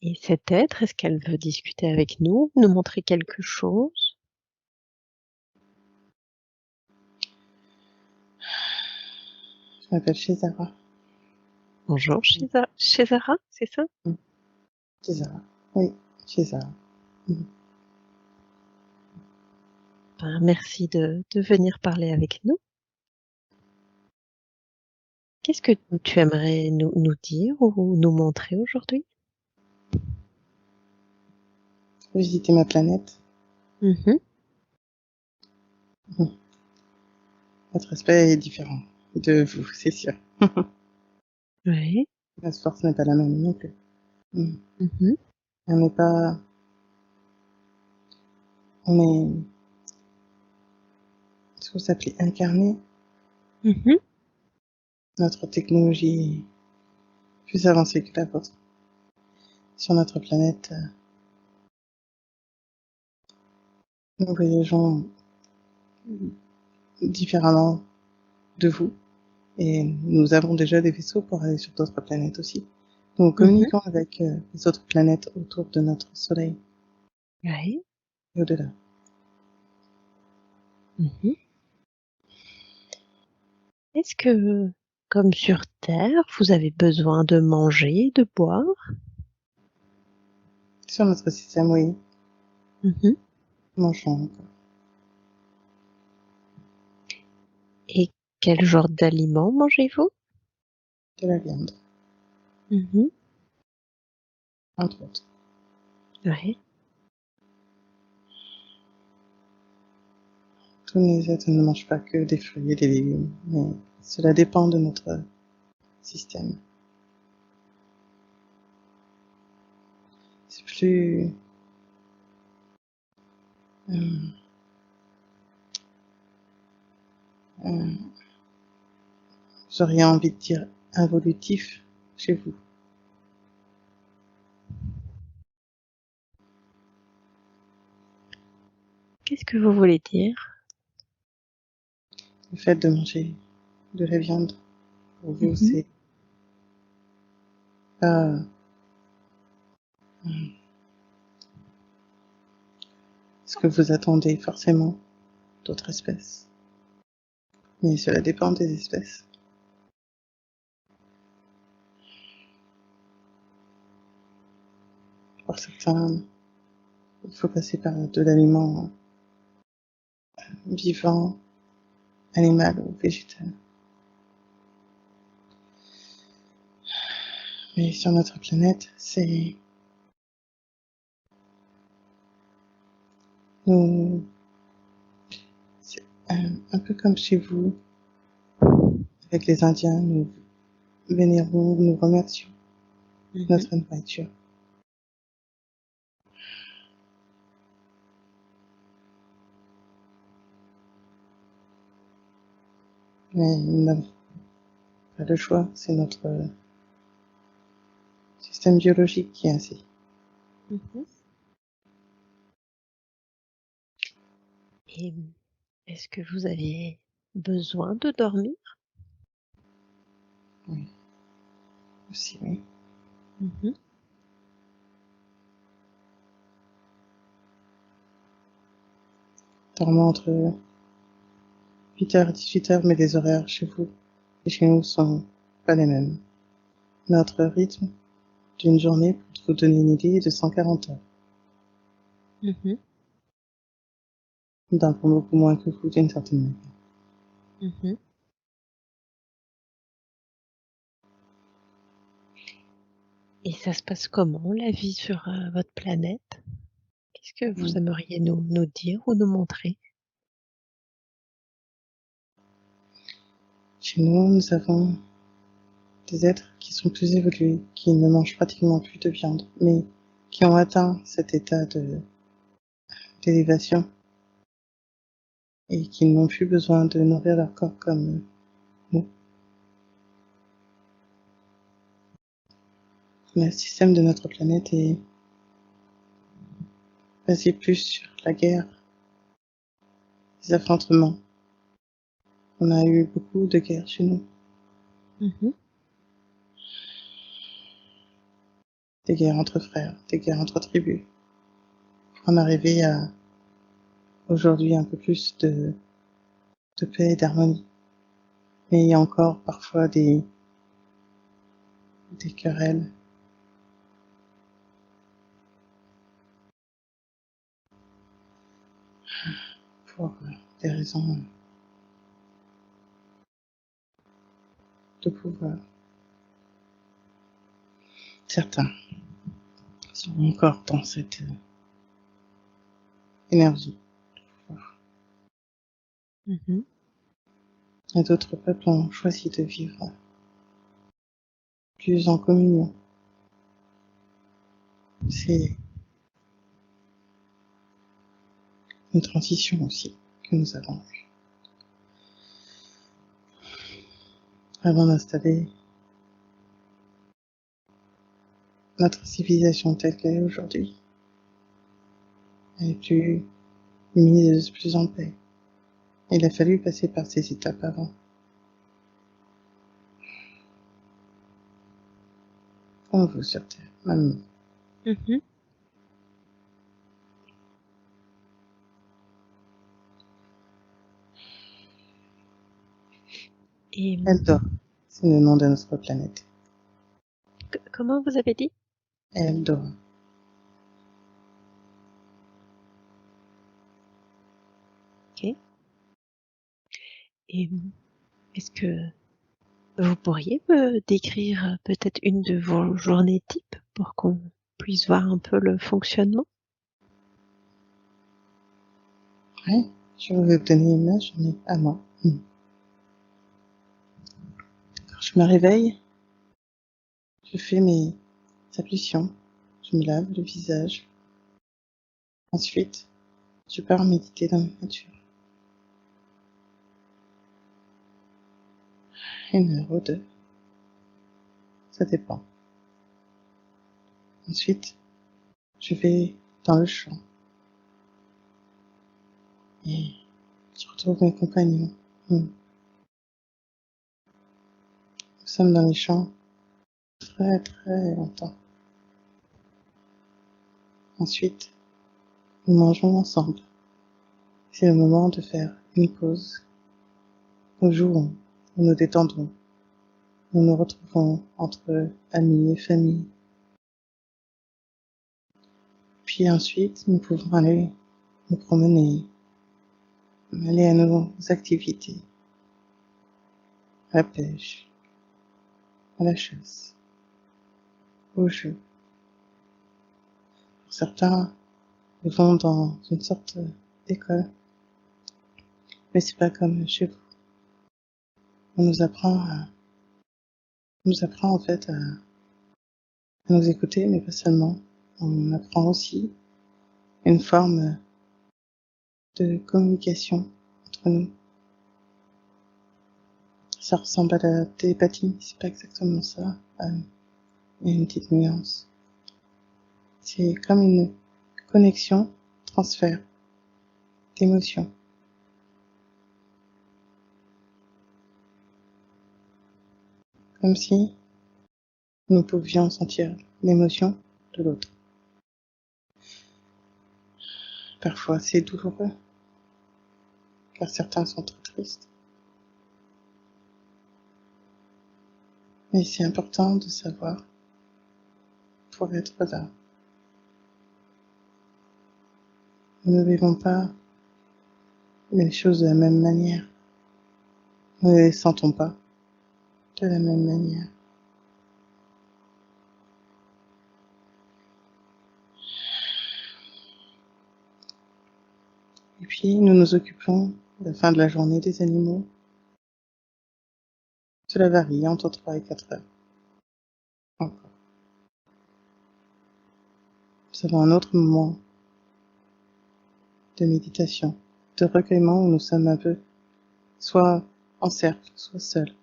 Et cet être, est-ce qu'elle veut discuter avec nous, nous montrer quelque chose? Je m'appelle Chézara. Bonjour, Chézara, c'est ça? Chézara. Oui, Chézara. Merci de venir parler avec nous. Qu'est-ce que tu aimerais nous dire ou nous montrer aujourd'hui? Visiter ma planète. Votre aspect est différent de vous, c'est sûr. Oui. La force n'est pas la même non plus. Mhm. On n'est pas... On est... Ce que vous appelez incarné. Mhm. Notre technologie est plus avancée que la vôtre. Sur notre planète, nous voyageons différemment de vous. Et nous avons déjà des vaisseaux pour aller sur d'autres planètes aussi. Nous Mhm. communiquons avec les autres planètes autour de notre Soleil Oui. et au-delà. Mhm. Est-ce que, comme sur Terre, vous avez besoin de manger, de boire? Sur notre système, oui, Mhm. mangeons encore Et quel genre d'aliments mangez-vous? de la viande, Mhm. entre autres. Oui. Tous les êtres ne mangent pas que des fruits et des légumes, mais cela dépend de notre système. C'est plus... euh, euh, j'aurais envie de dire involutif chez vous. Qu'est-ce que vous voulez dire? Le fait de manger de la viande, pour vous, Mhm. c'est pas ce que vous attendez forcément d'autres espèces. Mais cela dépend des espèces. Pour certains, il faut passer par de l'aliment vivant, animal ou végétal. Mais sur notre planète, c'est c'est un peu comme chez vous, avec les Indiens, nous vénérons, nous remercions Mhm. notre nourriture. Mais nous n'avons pas le choix, c'est notre système biologique qui est ainsi. Mhm. Et est-ce que vous avez besoin de dormir? Oui, aussi, oui. Mhm. Dormons entre 8h et 18h, mais les horaires chez vous et chez nous sont pas les mêmes. Notre rythme d'une journée, pour vous donner une idée, est de 140 heures. Mhm. Nous dormons beaucoup moins que vous d'une certaine manière. Mhm. Et ça se passe comment, la vie sur votre planète? Qu'est-ce que vous Mm. aimeriez nous dire ou nous montrer? Chez nous, nous avons des êtres qui sont plus évolués, qui ne mangent pratiquement plus de viande, mais qui ont atteint cet état d'élévation et qui n'ont plus besoin de nourrir leur corps comme nous. Le système de notre planète est basé plus sur la guerre, les affrontements. On a eu beaucoup de guerres chez nous, Mhm. des guerres entre frères, des guerres entre tribus, pour en arriver à aujourd'hui un peu plus de paix et d'harmonie. Mais il y a encore parfois des querelles pour des raisons de pouvoir. Certains sont encore dans cette énergie de pouvoir. Mhm. Et d'autres peuples ont choisi de vivre plus en communion. C'est une transition aussi que nous avons eue avant d'installer notre civilisation telle qu'elle est aujourd'hui. Elle est plus lumineuse, plus en paix. Il a fallu passer par ces étapes avant. Comme vous sur Terre, maintenant. Mhm. Et Eldor, c'est le nom de notre planète. comment vous avez dit? Eldor. Ok. Et est-ce que vous pourriez me décrire peut-être une de vos journées types pour qu'on puisse voir un peu le fonctionnement? Oui, je vais vous donner ma journée à moi. Quand je me réveille, je fais mes ablutions. Je me lave le visage. Ensuite, je pars méditer dans la nature. 1 heure ou 2, ça dépend. Ensuite, je vais dans le champ et je retrouve mes compagnons. Nous sommes dans les champs très très longtemps. Ensuite, nous mangeons ensemble. C'est le moment de faire une pause. Nous jouons, nous nous détendons. Nous nous retrouvons entre amis et famille. Puis ensuite, nous pouvons aller nous promener, aller à nos activités, à la pêche, à la chasse, au jeu. Pour certains, ils vont dans une sorte d'école, mais c'est pas comme chez vous. On nous apprend en fait à nous écouter, mais pas seulement. On apprend aussi une forme de communication entre nous. Ça ressemble à la télépathie, c'est pas exactement ça. Il y a une petite nuance. C'est comme une connexion, transfert d'émotions. Comme si nous pouvions sentir l'émotion de l'autre. Parfois c'est douloureux, car certains sont très tristes. Mais c'est important de savoir pour être là. Nous ne vivons pas les choses de la même manière. Nous ne les sentons pas de la même manière. Et puis, nous nous occupons à la fin de la journée des animaux. Cela varie entre 3 et 4 heures. Encore. Nous avons un autre moment de méditation, de recueillement où nous sommes un peu soit en cercle, soit seuls,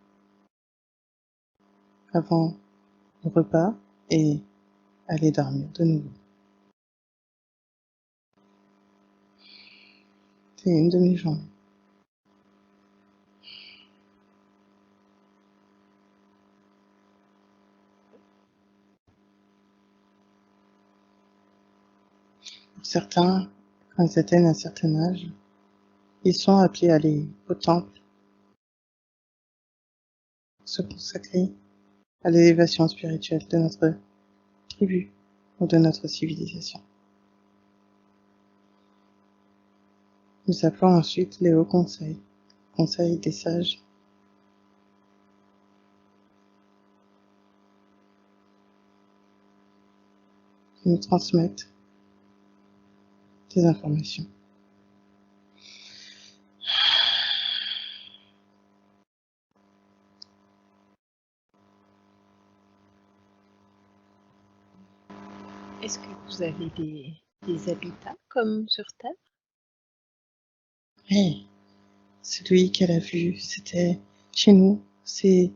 avant le repas et aller dormir de nouveau. C'est une de mes journées. Pour certains, quand ils atteignent un certain âge, ils sont appelés à aller au temple, se consacrer à l'élévation spirituelle de notre tribu ou de notre civilisation. Nous appelons ensuite les hauts conseils, conseils des sages. Qui nous transmettent des informations. Est-ce que vous avez des habitats comme sur Terre? Oui, celui qu'elle a vu, c'était chez nous. C'est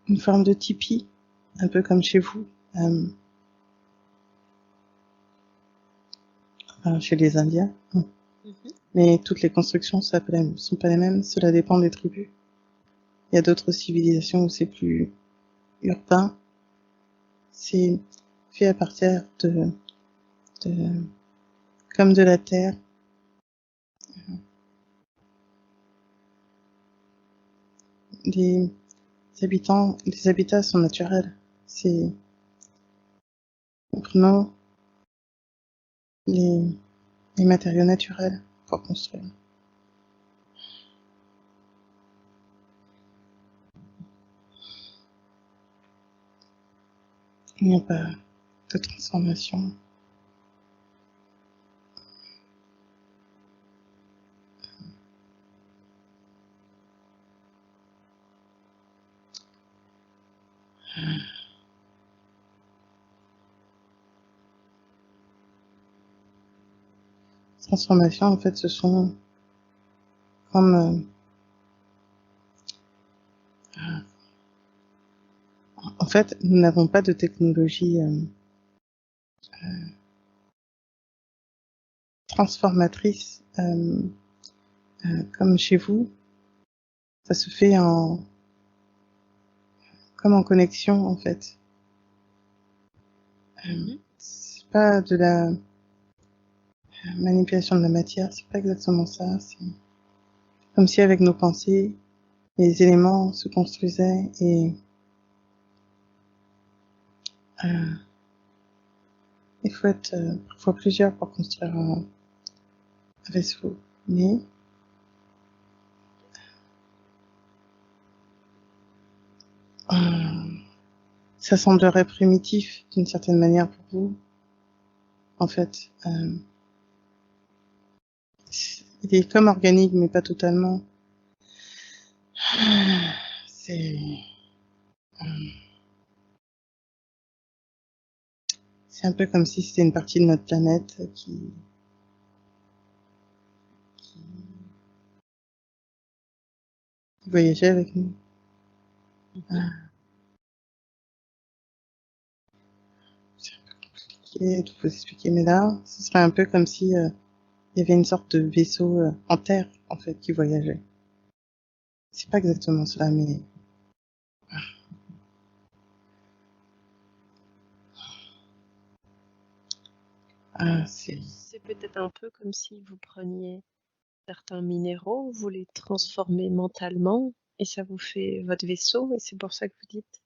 une forme de tipi, un peu comme chez vous, chez les Indiens. Mais toutes les constructions sont pas les mêmes, cela dépend des tribus. Il y a d'autres civilisations où c'est plus urbain. C'est fait à partir de comme de la terre. Les les habitats sont naturels. C'est, nous prenons les, les matériaux naturels pour construire. Il n'y a pas de transformation. Transformation, en fait, ce sont comme, en fait, nous n'avons pas de technologie transformatrice comme chez vous. Ça se fait comme en connexion, en fait. C'est pas de la manipulation de la matière, c'est pas exactement ça. C'est comme si avec nos pensées, les éléments se construisaient et euh, il faut être parfois plusieurs pour construire un vaisseau. Mais euh, ça semblerait primitif d'une certaine manière pour vous. En fait, il est comme organique, mais pas totalement. C'est c'est un peu comme si c'était une partie de notre planète qui voyageait avec nous. C'est un peu compliqué de vous expliquer, mais là, ce serait un peu comme si il y avait une sorte de vaisseau en terre, en fait, qui voyageait. C'est pas exactement cela, mais c'est C'est peut-être un peu comme si vous preniez certains minéraux, vous les transformez mentalement et ça vous fait votre vaisseau et c'est pour ça que vous dites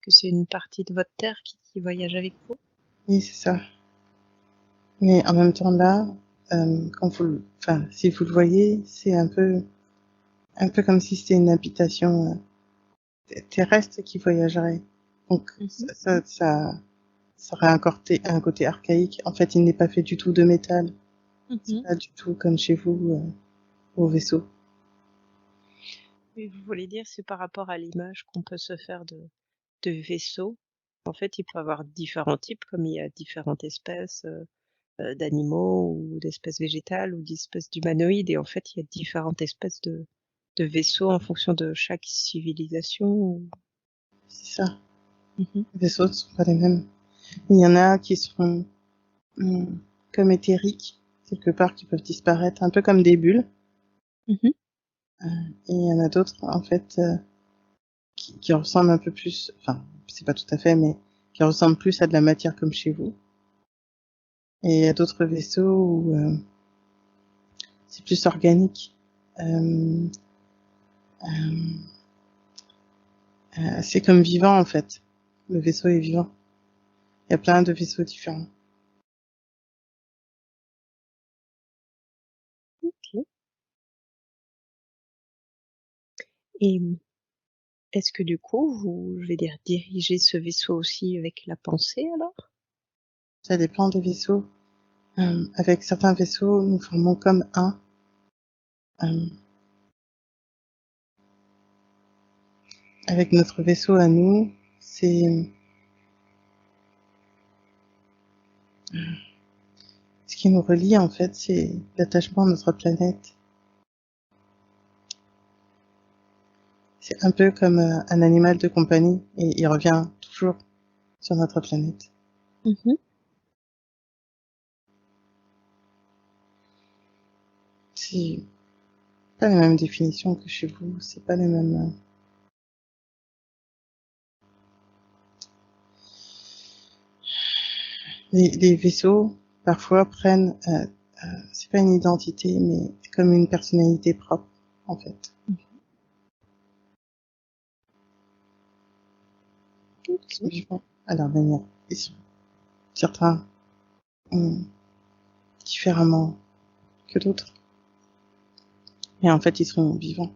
que c'est une partie de votre terre qui voyage avec vous. oui, c'est ça. Mais en même temps, là, quand enfin, si vous le voyez, c'est un peu comme si c'était une habitation terrestre qui voyagerait. Donc, ça aurait un côté archaïque. En fait, il n'est pas fait du tout de métal. C'est pas du tout comme chez vous, au vaisseau. Oui, vous voulez dire, c'est par rapport à l'image qu'on peut se faire de vaisseaux. En fait, il peut y avoir différents types, comme il y a différentes espèces d'animaux ou d'espèces végétales ou d'espèces d'humanoïdes. Et en fait, il y a différentes espèces de vaisseaux en fonction de chaque civilisation. C'est ça. Mhm. Les vaisseaux ne sont pas les mêmes. Il y en a qui sont comme éthériques, quelque part, qui peuvent disparaître, un peu comme des bulles. Mhm. Et il y en a d'autres, en fait, qui ressemblent un peu plus, enfin, c'est pas tout à fait, mais qui ressemblent plus à de la matière comme chez vous. Et il y a d'autres vaisseaux où c'est plus organique. Euh, c'est comme vivant, en fait. Le vaisseau est vivant. Il y a plein de vaisseaux différents. Ok. Et est-ce que du coup, vous, je vais dire, dirigez ce vaisseau aussi avec la pensée alors? Ça dépend des vaisseaux. Avec certains vaisseaux, nous formons comme un. Euh, avec notre vaisseau à nous, c'est Ce qui nous relie, en fait, c'est l'attachement à notre planète. C'est un peu comme un animal de compagnie et il revient toujours sur notre planète. Mhm. C'est pas la même définition que chez vous, c'est pas les mêmes. Les vaisseaux, parfois, prennent, c'est pas une identité, mais comme une personnalité propre, en fait. Ils sont vivants à leur manière. Ils sont certains différemment que d'autres. Et en fait, ils sont vivants.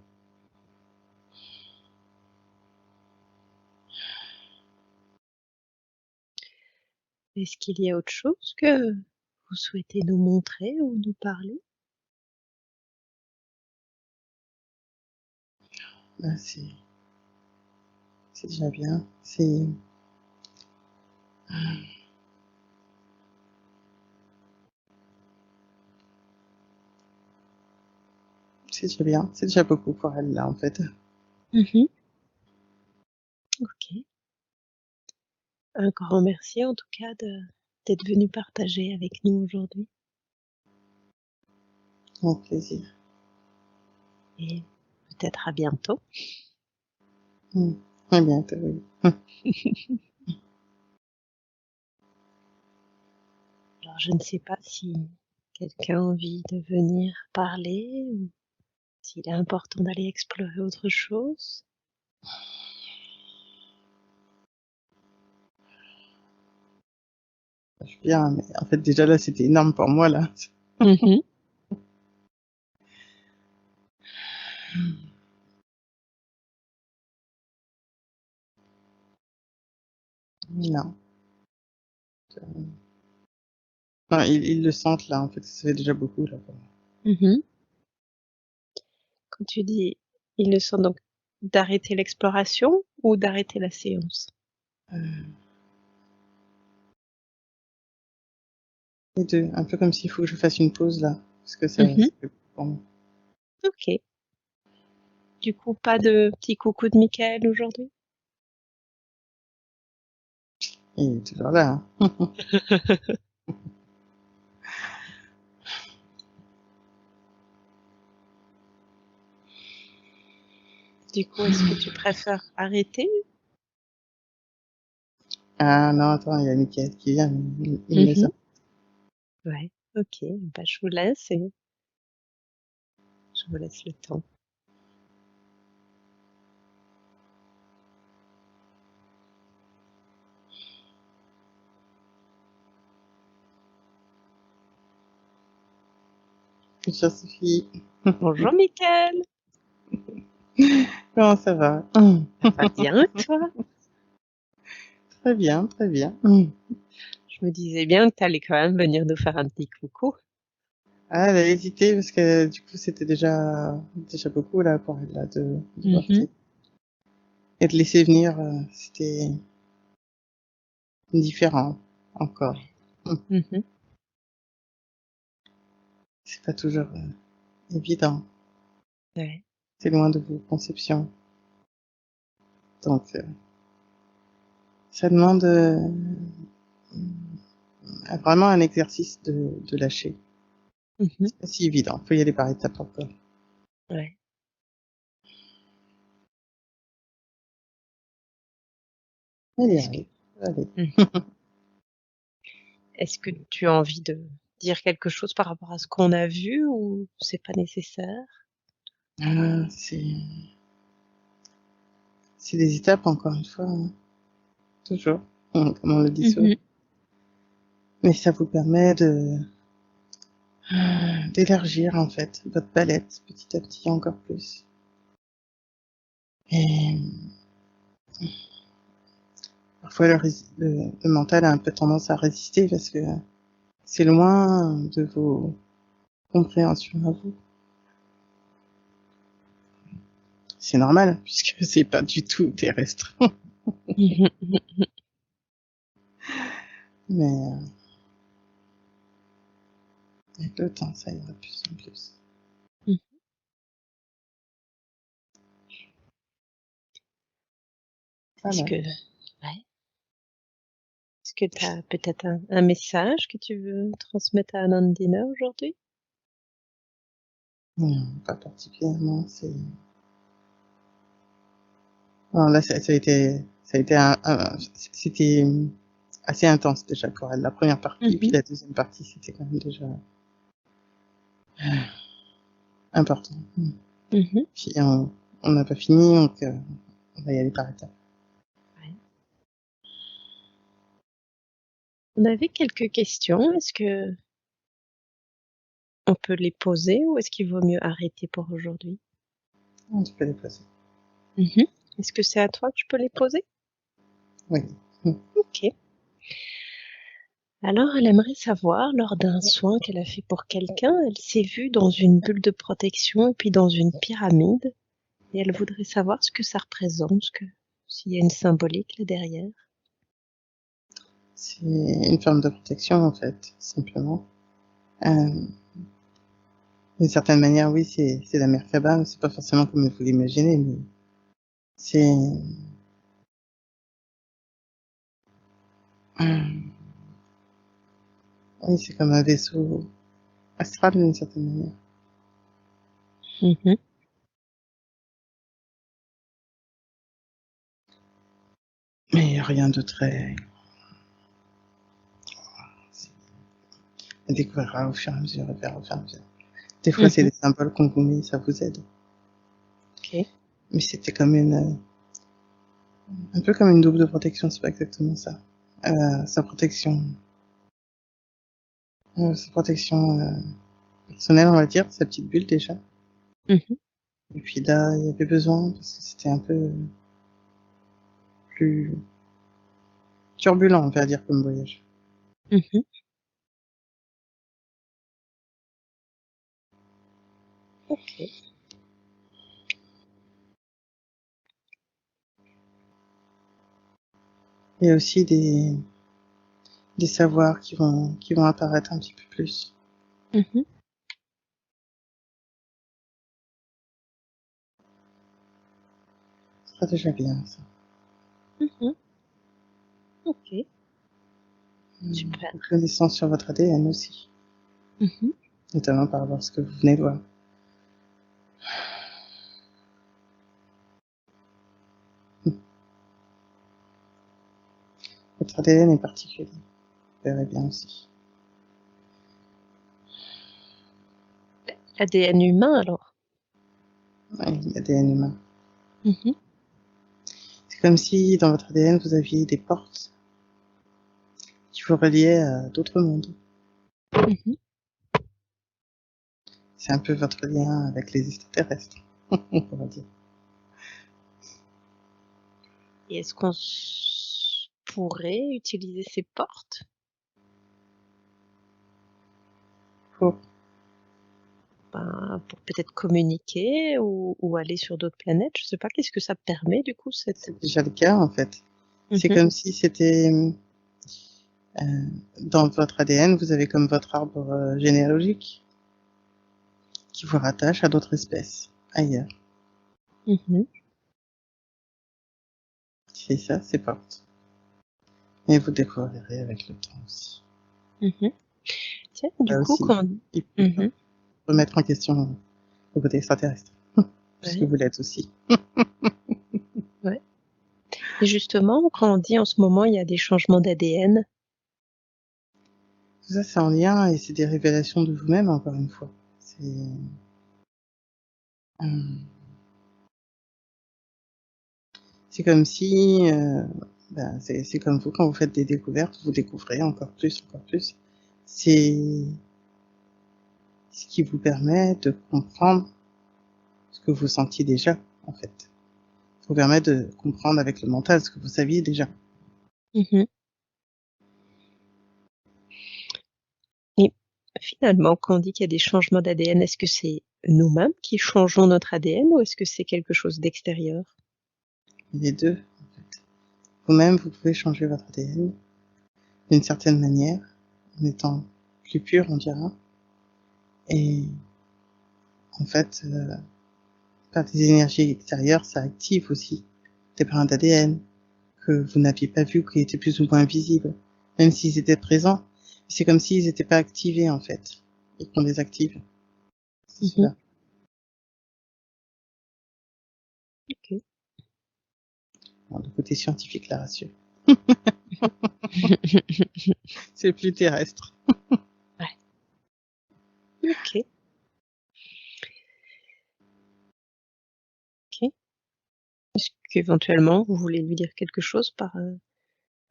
Est-ce qu'il y a autre chose que vous souhaitez nous montrer ou nous parler? Bah, c'est déjà bien. C'est déjà bien. C'est déjà beaucoup pour elle, là, en fait. Mhm. Ok. Un grand merci en tout cas d'être venu partager avec nous aujourd'hui. Avec plaisir. Et peut-être à bientôt. À bientôt, oui. Alors je ne sais pas si quelqu'un a envie de venir parler ou s'il est important d'aller explorer autre chose. Je suis bien, mais en fait, déjà là, c'était énorme pour moi, là. Mhm. Non. Non, ils le sentent, là, en fait. Ça fait déjà beaucoup, là. Mhm. Quand tu dis il le sent donc d'arrêter l'exploration ou d'arrêter la séance? Les deux. Un peu comme s'il faut que je fasse une pause, là. Parce que ça, Mhm. c'est bon. Ok. Du coup, pas de petit coucou de Michael aujourd'hui? Il est toujours là, hein. Du coup, est-ce que tu préfères arrêter? Ah non, attends, il y a Mickaël qui vient, il me Mhm. sent. Ouais, ok. Bah, je vous laisse et je vous laisse le temps. Sophie. Bonjour Michael, Comment ça va? ça va bien toi? Très bien, très bien. Je me disais bien que tu allais quand même venir nous faire un petit coucou. Ah, elle a hésité parce que du coup, c'était déjà beaucoup là pour elle là, de Mhm. partir. Et de laisser venir, c'était différent encore. Mhm. C'est pas toujours évident. Ouais. C'est loin de vos conceptions. Donc, ça demande vraiment un exercice de lâcher. Mhm. C'est pas si évident. Faut y aller par étapes encore. Ouais. Elle y Est-ce que, arrive. Allez. Mhm. Est-ce que tu as envie de dire quelque chose par rapport à ce qu'on a vu ou c'est pas nécessaire? Ah, c'est des étapes encore une fois, hein. Toujours. Comme on le dit souvent. Mhm. Mais ça vous permet d'élargir en fait votre palette petit à petit encore plus. Et parfois le mental a un peu tendance à résister parce que c'est loin de vos compréhensions à vous. C'est normal puisque c'est pas du tout terrestre. Mhm. Mais Avec le temps, ça ira de plus en plus. Mmh. Est-ce Voilà. que ouais. Est-ce que tu as peut-être un message que tu veux transmettre à Anandina aujourd'hui? Non, pas particulièrement. Non, là, ça a été c'était assez intense déjà pour elle, la première partie, puis Mmh. la deuxième partie, c'était quand même déjà important. Mmh. Puis on n'a pas fini, donc on va y aller par étapes. Ouais. On avait quelques questions. Est-ce que on peut les poser ou est-ce qu'il vaut mieux arrêter pour aujourd'hui? Tu peux les poser. Mmh. Est-ce que c'est à toi que je peux les poser? Oui. OK. Alors, elle aimerait savoir, lors d'un soin qu'elle a fait pour quelqu'un, elle s'est vue dans une bulle de protection et puis dans une pyramide et elle voudrait savoir ce que ça représente, s'il y a une symbolique là derrière. C'est une forme de protection, en fait, simplement. D'une certaine manière, oui, c'est la Merkaba, mais c'est pas forcément comme vous l'imaginez, mais c'est mmh, oui, c'est comme un vaisseau astral d'une certaine manière. Mmh. Mais rien de très on découvrira au fur et à mesure, et verra au fur et à mesure. Des fois, c'est Mmh. des symboles qu'on vous met, ça vous aide. OK. Mais c'était comme un peu comme une double de protection, c'est pas exactement ça. Sa protection, personnelle, on va dire, sa petite bulle déjà. Mmh. Et puis là, il y avait besoin parce que c'était un peu plus turbulent, on va dire, comme voyage. Mmh. OK. Il y a aussi des savoirs qui vont apparaître un petit peu plus. Mmh. Ce sera déjà bien, ça. Mmh. OK. Une Super. connaissance sur votre ADN aussi, Mmh. notamment par rapport à ce que vous venez de voir. Votre ADN est particulier, vous verrez bien aussi. ADN humain alors? Oui, l'ADN humain. Mmh. C'est comme si dans votre ADN, vous aviez des portes qui vous reliaient à d'autres mondes. Mmh. C'est un peu votre lien avec les extraterrestres, on pourrait dire. Et est-ce qu'on pourrait utiliser ces portes? Pour Ben, pour peut-être communiquer ou aller sur d'autres planètes, je sais pas. Qu'est-ce que ça permet du coup cette c'est déjà le cas, en fait. C'est mmh. comme si c'était, dans votre ADN, vous avez comme votre arbre, généalogique qui vous rattache à d'autres espèces, ailleurs. Mmh. C'est ça, ces portes. Et vous découvrirez avec le temps aussi. Mmh. Tiens, du Là coup aussi, quand il peut mmh. remettre en question le côté extraterrestre, puisque Ouais, vous l'êtes aussi. ouais. Et justement, quand on dit en ce moment il y a des changements d'ADN, Tout ça, c'est en lien et c'est des révélations de vous-même, encore une fois. Hem, c'est comme si, c'est comme vous quand vous faites des découvertes, vous découvrez encore plus, encore plus. C'est ce qui vous permet de comprendre ce que vous sentiez déjà, en fait. Ça vous permet de comprendre avec le mental ce que vous saviez déjà. mmh, et finalement, quand on dit qu'il y a des changements d'ADN, est-ce que c'est nous-mêmes qui changeons notre ADN ou est-ce que c'est quelque chose d'extérieur? Les 2, en fait. Vous-même, vous pouvez changer votre ADN d'une certaine manière, en étant plus pur, on dira. Et en fait, par des énergies extérieures, ça active aussi des brins d'ADN que vous n'aviez pas vus, qui étaient plus ou moins visibles, même s'ils étaient présents. C'est comme s'ils n'étaient pas activés en fait, et qu'on les active. C'est Mhm. cela. Ok. Bon, le côté scientifique la rassure. C'est plus terrestre. Ouais. Ok. Ok. Est-ce qu'éventuellement vous voulez lui dire quelque chose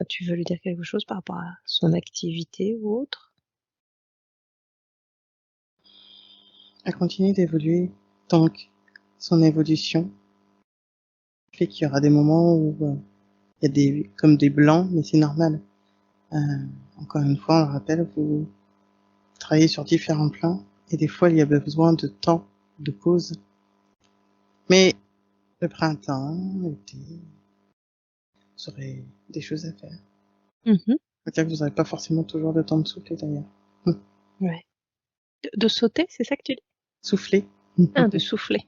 tu veux lui dire quelque chose par rapport à son activité ou autre? Elle continue d'évoluer, donc son évolution fait qu'il y aura des moments où il y a comme des blancs, mais c'est normal. Euh, Encore une fois, on le rappelle, vous travaillez sur différents plans et des fois il y a besoin de temps, de pause. Mais le printemps, l'été, vous aurez des choses à faire. Mhm. C'est-à-dire que vous n'aurez pas forcément toujours le temps de souffler d'ailleurs. Ouais. De sauter, c'est ça que tu dis? Souffler, Ah, de souffler.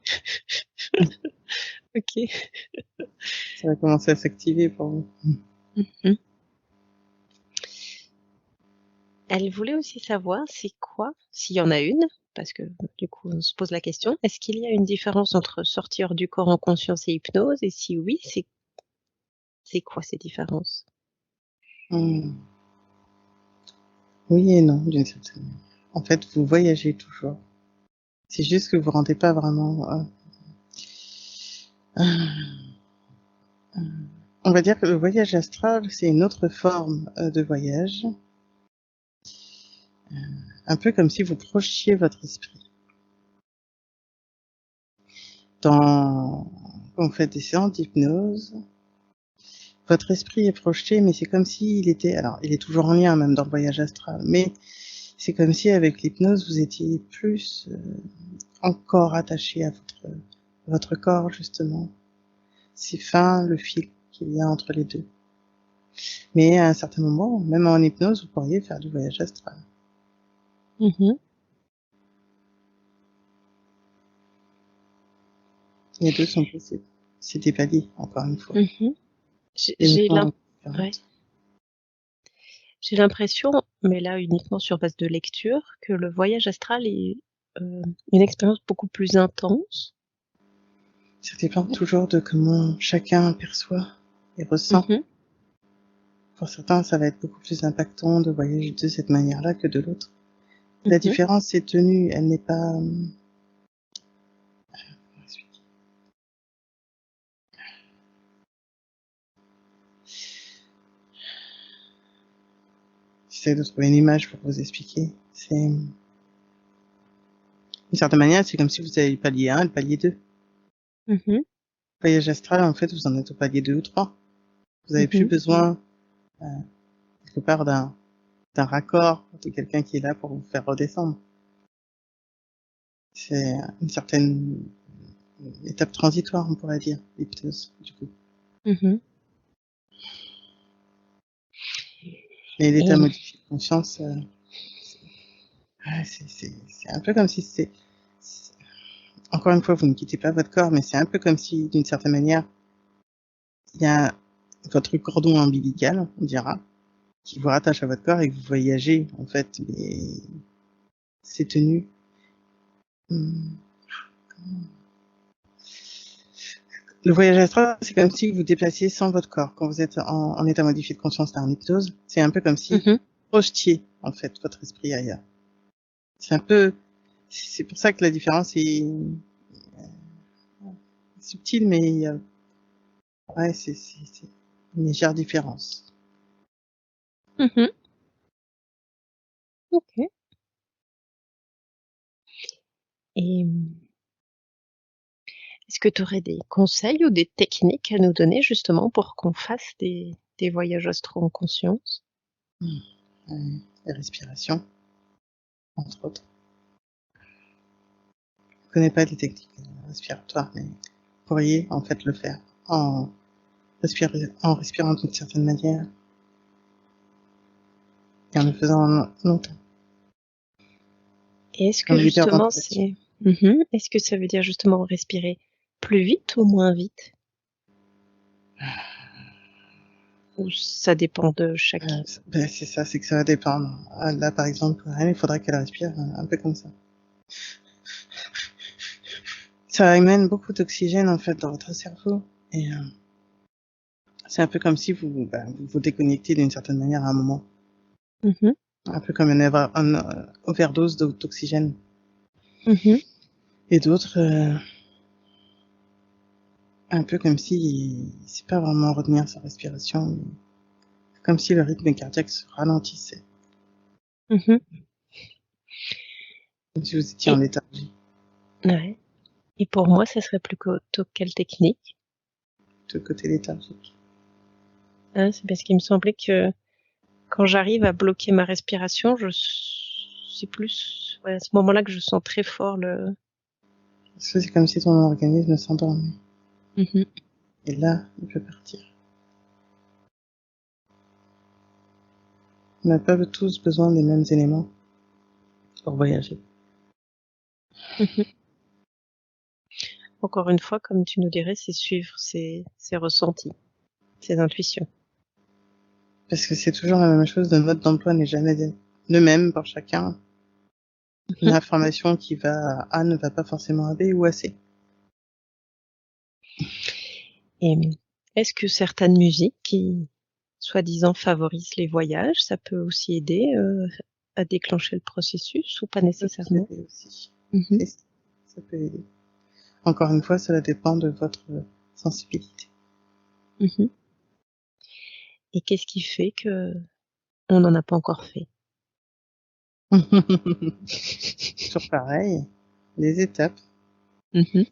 Ok. ça va commencer à s'activer pour vous. Mhm. Elle voulait aussi savoir c'est quoi, s'il y en a une, parce que du coup on se pose la question, est-ce qu'il y a une différence entre sortir du corps en conscience et hypnose? Et si oui, c'est quoi ces différences? Hmm. Oui et non, d'une certaine manière. En fait, vous voyagez toujours. C'est juste que vous ne rendez pas vraiment. On va dire que le voyage astral, c'est une autre forme de voyage, un peu comme si vous projetiez votre esprit. Quand vous faites des séances d'hypnose, votre esprit est projeté, mais c'est comme s'il était, alors il est toujours en lien même dans le voyage astral, mais c'est comme si avec l'hypnose vous étiez plus encore attaché à votre corps justement. C'est fin le fil qu'il y a entre les deux. Mais à un certain moment, même en hypnose, vous pourriez faire du voyage astral. Mhm. Les deux sont possibles. C'est des paliers, encore une fois. Mhm. J'ai Des j'ai l'im- notions ouais. différentes. J'ai l'impression, mais là uniquement sur base de lecture, que le voyage astral est une expérience beaucoup plus intense. Ça dépend toujours de comment chacun perçoit et ressent. Mhm. Pour certains, ça va être beaucoup plus impactant de voyager de cette manière-là que de l'autre. La Mhm. différence, c'est tenue, elle n'est pas... J'essaie de trouver une image pour vous expliquer. C'est... D'une certaine manière, c'est comme si vous avez le palier 1 et le palier 2. Mhm. Voyage astral, en fait, vous en êtes au palier 2 ou 3. Vous avez plus Mhm. besoin, euh, quelque part, d'un raccord de quelqu'un qui est là pour vous faire redescendre. C'est une certaine étape transitoire, on pourrait dire, l'hypnose, du coup. Mhm. Mais l'état Et modifié de conscience, c'est un peu comme si encore une fois, vous ne quittez pas votre corps, mais c'est un peu comme si, d'une certaine manière, il y a votre cordon ombilical, on dira, qui vous rattache à votre corps et que vous voyagez, en fait, mais c'est tenu. Hmm. Le voyage astral, c'est comme si vous vous déplaciez sans votre corps. Quand vous êtes en état modifié de conscience en hypnose, c'est un peu comme si mhm. vous projetiez, en fait, votre esprit ailleurs. C'est un peu, c'est pour ça que la différence est subtile, mais ouais, c'est une légère différence. Mhm. Ok. Et est-ce que tu aurais des conseils ou des techniques à nous donner justement pour qu'on fasse des voyages astraux en conscience? La respiration, entre autres. Je ne connais pas les techniques respiratoires, mais vous pourriez en fait le faire en, en respirant d'une certaine manière et en le faisant longtemps. Et est-ce que en justement hyperventilation. est-ce que ça veut dire justement respirer plus vite ou moins vite? Ou ça dépend de chaque? Ben, c'est ça, c'est que ça va dépendre. Là, par exemple, pour elle, il faudrait qu'elle respire un peu comme ça. Ça amène beaucoup d'oxygène, en fait, dans votre cerveau. Et c'est un peu comme si vous vous déconnectez d'une certaine manière à un moment. Mmh. Un peu comme une overdose d'oxygène. Mmh. Et d'autres, un peu comme si il sait pas vraiment retenir sa respiration. Comme si le rythme cardiaque se ralentissait. Mmh. Comme si vous étiez en Et léthargie. ouais. Et pour moi, ça serait plutôt quelle technique? De côté léthargique. Hein, c'est parce qu'il me semblait que quand j'arrive à bloquer ma respiration, c'est plus ouais, à ce moment-là que je sens très fort le Parce que c'est comme si ton organisme s'endormait. mmh. Et là, il peut partir. On n'a pas tous besoin des mêmes éléments pour voyager. Mmh. Encore une fois, comme tu nous dirais, c'est suivre ses ressentis, ses intuitions. Parce que c'est toujours la même chose, le mode d'emploi n'est jamais le même pour chacun. Une Mmh. information qui va à A ne va pas forcément à B ou à C. Et est-ce que certaines musiques qui, soi-disant, favorisent les voyages, ça peut aussi aider, à déclencher le processus ou pas Ça peut nécessairement? aider aussi. Mmh. Et ça peut aider. Encore une fois, cela dépend de votre sensibilité. Mmh. Et qu'est-ce qui fait qu'on n'en a pas encore fait? Toujours pareil, les étapes. Mmh.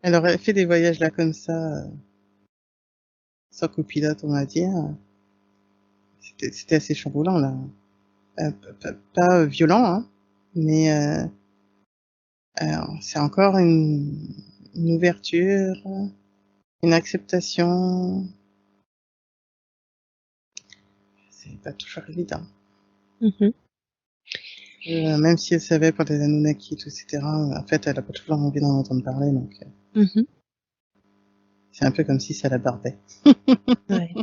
Elle aurait fait des voyages là comme ça, sans copilote, on va dire. C'était assez chamboulant là. Pas violent, hein, mais c'est encore une ouverture, une acceptation. C'est pas toujours évident. Mmh. Même si elle savait pour les Anunnaki et tout, etc., en fait, elle a pas toujours envie d'en entendre parler, donc Mmh. c'est un peu comme si ça la barbait. Ouais.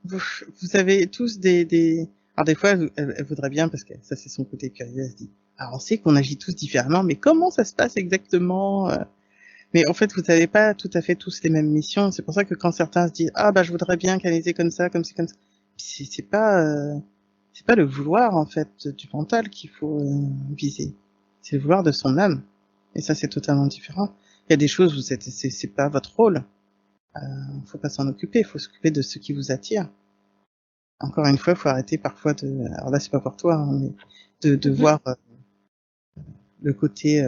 Vous, vous avez tous des... Alors des fois, elle voudrait bien, parce que ça c'est son côté curieux, elle se dit, alors on sait qu'on agit tous différemment, mais comment ça se passe exactement Mais en fait, vous n'avez pas tout à fait tous les mêmes missions. C'est pour ça que quand certains se disent, ah bah je voudrais bien canaliser comme ça, comme c'est comme ça, c'est pas le vouloir en fait du mental qu'il faut viser. C'est le vouloir de son âme. Et ça c'est totalement différent. Il y a des choses où c'est pas votre rôle. Faut pas s'en occuper. Il faut s'occuper de ce qui vous attire. Encore une fois, il faut arrêter parfois de. Alors là, c'est pas pour toi, hein, mais de Mmh. voir le côté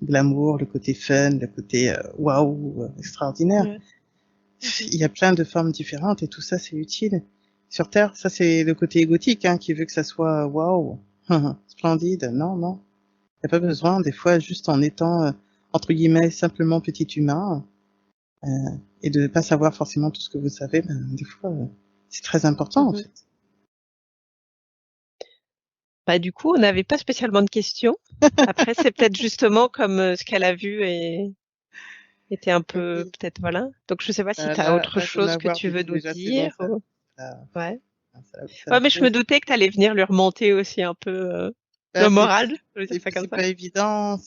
glamour, le côté fun, le côté waouh, extraordinaire. Ouais. Mmh. Il y a plein de formes différentes et tout ça, c'est utile. Sur Terre, ça c'est le côté égotique hein, qui veut que ça soit waouh, splendide. Non, non. Il n'y a pas besoin. Des fois, juste en étant entre guillemets simplement petit humain euh, et de ne pas savoir forcément tout ce que vous savez, des fois, c'est très important en Mmh. fait. Bah, du coup, on n'avait pas spécialement de questions. Après, c'est peut-être justement comme, ce qu'elle a vu et était un peu Oui. peut-être voilà. Donc je sais pas si tu as Là, autre là, de chose que m'avoir tu veux dit nous déjà, c'est bon, dire ou ça, ouais. ça la Ouais, mais je me pose. doutais que tu allais venir lui remonter aussi un peu, le Bah, moral, je vais dire ça comme c'est ça. pas évident,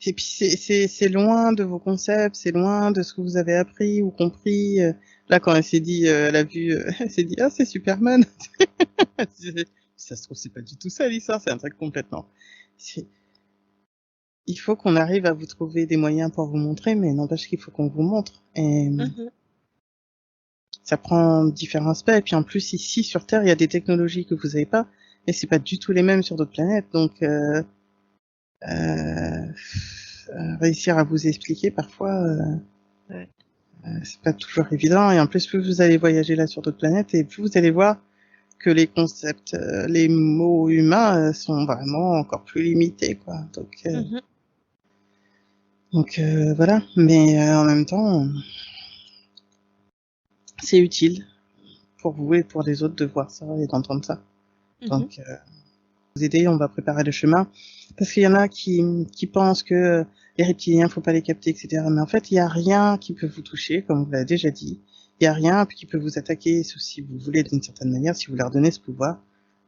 et puis c'est loin de vos concepts, c'est loin de ce que vous avez appris ou compris. Là, quand elle s'est dit, elle a vu, elle s'est dit, ah, c'est Superman. Ça se trouve, c'est pas du tout ça l'histoire, c'est un truc complètement. C'est- Il faut qu'on arrive à vous trouver des moyens pour vous montrer, mais n'empêche qu'il faut qu'on vous montre. Et Mmh. ça prend différents aspects. Et puis en plus, ici sur Terre, il y a des technologies que vous avez pas, et c'est pas du tout les mêmes sur d'autres planètes. Donc euh, réussir à vous expliquer parfois, Ouais. c'est pas toujours évident. Et en plus, plus vous allez voyager là sur d'autres planètes, et plus vous allez voir que les concepts, les mots humains sont vraiment encore plus limités, quoi. Donc Mmh. Donc voilà, mais en même temps, c'est utile pour vous et pour les autres de voir ça et d'entendre ça. Donc vous aider, on va préparer le chemin. Parce qu'il y en a qui pensent que les reptiliens, faut pas les capter, etc. Mais en fait, il y a rien qui peut vous toucher, comme vous l'avez déjà dit. Il y a rien qui peut vous attaquer, sauf si vous voulez d'une certaine manière, si vous leur donnez ce pouvoir.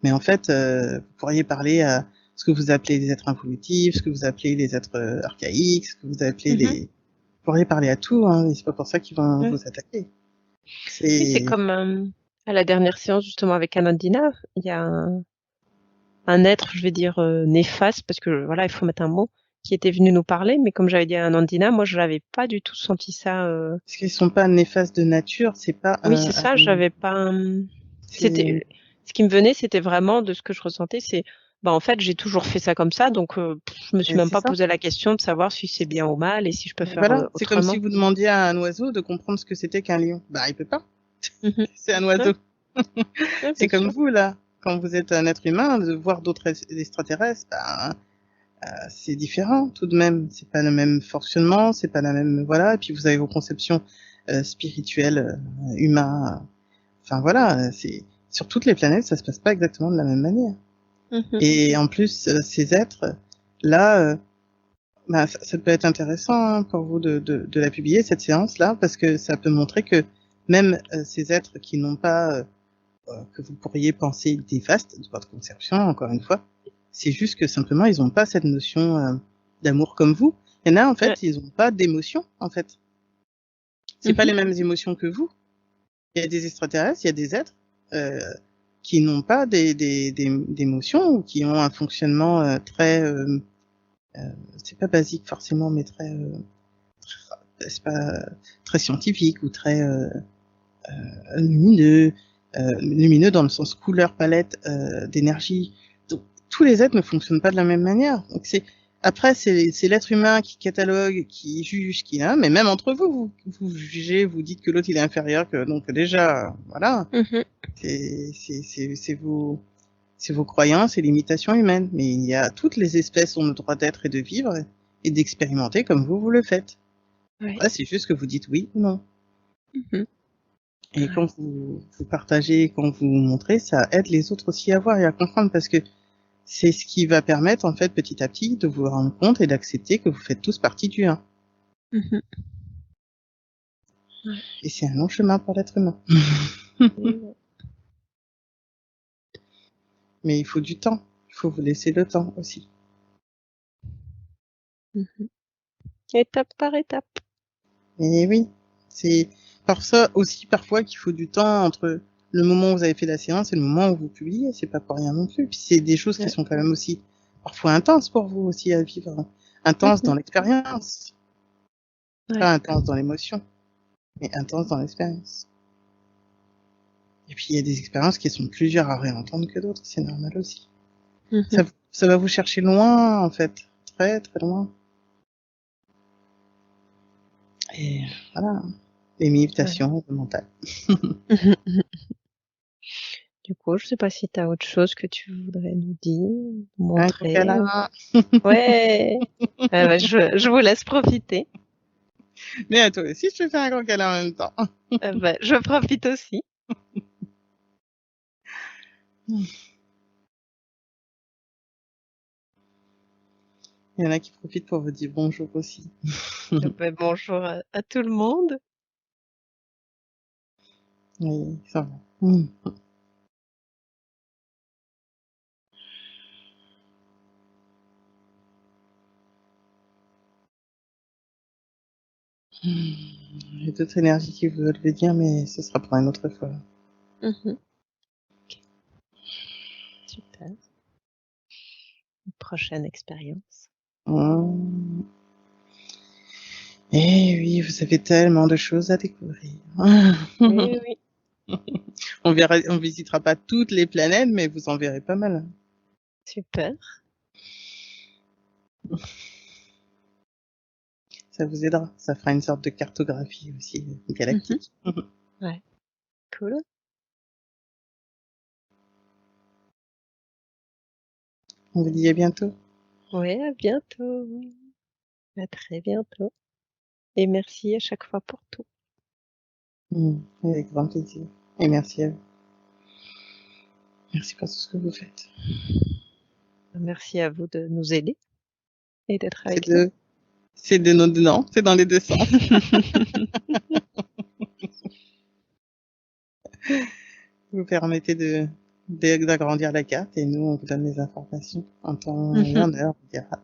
Mais en fait, vous pourriez parler à ce que vous appelez les êtres involutifs, ce que vous appelez les êtres archaïques, ce que vous appelez les... Vous pourriez parler à tout, hein, et c'est pas pour ça qu'ils vont vous attaquer. Oui, c'est C'est... comme à la dernière séance justement avec Anandina, il y a un être, je vais dire néfaste, parce que voilà, il faut mettre un mot, qui était venu nous parler, mais comme j'avais dit à Anandina, moi je n'avais pas du tout senti ça. Parce qu'ils sont pas néfastes de nature, c'est pas Oui, c'est ça, j'avais pas. c'est... C'était ce qui me venait, c'était vraiment de ce que je ressentais, c'est bah en fait j'ai toujours fait ça comme ça, donc je me suis même c'est pas ça. posé la question de savoir si c'est bien ou mal et si je peux faire Voilà, c'est comme si autrement. vous demandiez à un oiseau de comprendre ce que c'était qu'un lion. Bah, il peut pas. Mhm. C'est un Ouais, oiseau. ouais, C'est bien comme sûr. vous, là. Quand vous êtes un être humain, de voir d'autres extraterrestres, bah, c'est différent tout de même. C'est pas le même fonctionnement, c'est pas la même, voilà. Et puis vous avez vos conceptions spirituelles, humains. Enfin voilà, c'est sur toutes les planètes, ça se passe pas exactement de la même manière. Mhm. Et en plus, ces êtres, là, bah, ça peut être intéressant hein, pour vous de la publier, cette séance-là, parce que ça peut montrer que même ces êtres qui n'ont pas, que vous pourriez penser néfastes de votre conception, encore une fois, c'est juste que simplement, ils n'ont pas cette notion d'amour comme vous. Il y en a, en Ouais. fait, ils n'ont pas d'émotion, en fait. C'est pas Mhm. les mêmes émotions que vous. Il y a des extraterrestres, il y a des êtres euh, qui n'ont pas d'émotions ou qui ont un fonctionnement très... c'est pas basique forcément, mais très... c'est pas très scientifique ou très lumineux, lumineux dans le sens couleur palette d'énergie. Donc tous les êtres ne fonctionnent pas de la même manière. Donc c'est après c'est l'être humain qui catalogue, qui juge, qui a, mais même entre vous, vous jugez, vous dites que l'autre il est inférieur, que donc déjà voilà, Mhm. c'est vos croyances et limitations humaines. Mais il y a toutes les espèces ont le droit d'être et de vivre et d'expérimenter comme vous le faites. Ouais. Après c'est juste que vous dites oui ou non. Mhm. Et Ouais. quand vous partagez, quand vous montrez, ça aide les autres aussi à voir et à comprendre parce que c'est ce qui va permettre, en fait, petit à petit, de vous rendre compte et d'accepter que vous faites tous partie du un. Mhm. Ouais. Et c'est un long chemin pour l'être humain. Et ouais. Mais il faut du temps. Il faut vous laisser le temps aussi. Mhm. Étape par étape. Et oui, c'est par ça aussi parfois qu'il faut du temps entre le moment où vous avez fait la séance et le moment où vous publiez. C'est pas pour rien non plus. Puis c'est des choses qui Ouais. sont quand même aussi parfois intenses pour vous aussi à vivre. Intenses Mhm. dans l'expérience. Ouais. Pas intense dans l'émotion, mais intense dans l'expérience. Et puis il y a des expériences qui sont plus dures à réentendre que d'autres, c'est normal aussi. Mhm. Ça va vous chercher loin, en fait, très très loin. Et voilà, les Ouais. méditations, le mental. Du coup, je sais pas si tu as autre chose que tu voudrais nous dire, nous Un gros montrer. câlin. Ouais. Bah, je vous laisse profiter. Mais à toi aussi, je te fais un gros câlin en même temps. Bah, je profite aussi. Il y en a qui profitent pour vous dire bonjour aussi. Bah, bonjour à tout le monde. Oui, ça va. Mm. J'ai d'autres énergies qui veulent le dire, mais ce sera pour une autre fois. Mhm. Ok, super. Une prochaine expérience. Mm. Eh oui, vous avez tellement de choses à découvrir. Oui, oui. On visitera pas toutes les planètes, mais vous en verrez pas mal. Super. Ça vous aidera. Ça fera une sorte de cartographie aussi Mhm. galactique. Ouais, cool. On vous dit à bientôt. Ouais, à bientôt. À très bientôt et merci à chaque fois pour tout. Avec grand plaisir. Et merci à vous. Merci pour tout ce que vous faites. Merci à vous de nous aider et d'être C'est avec nous. non, c'est dans les deux sens. Vous permettez d'agrandir la carte et nous, on vous donne les informations en temps et en heure, on dira.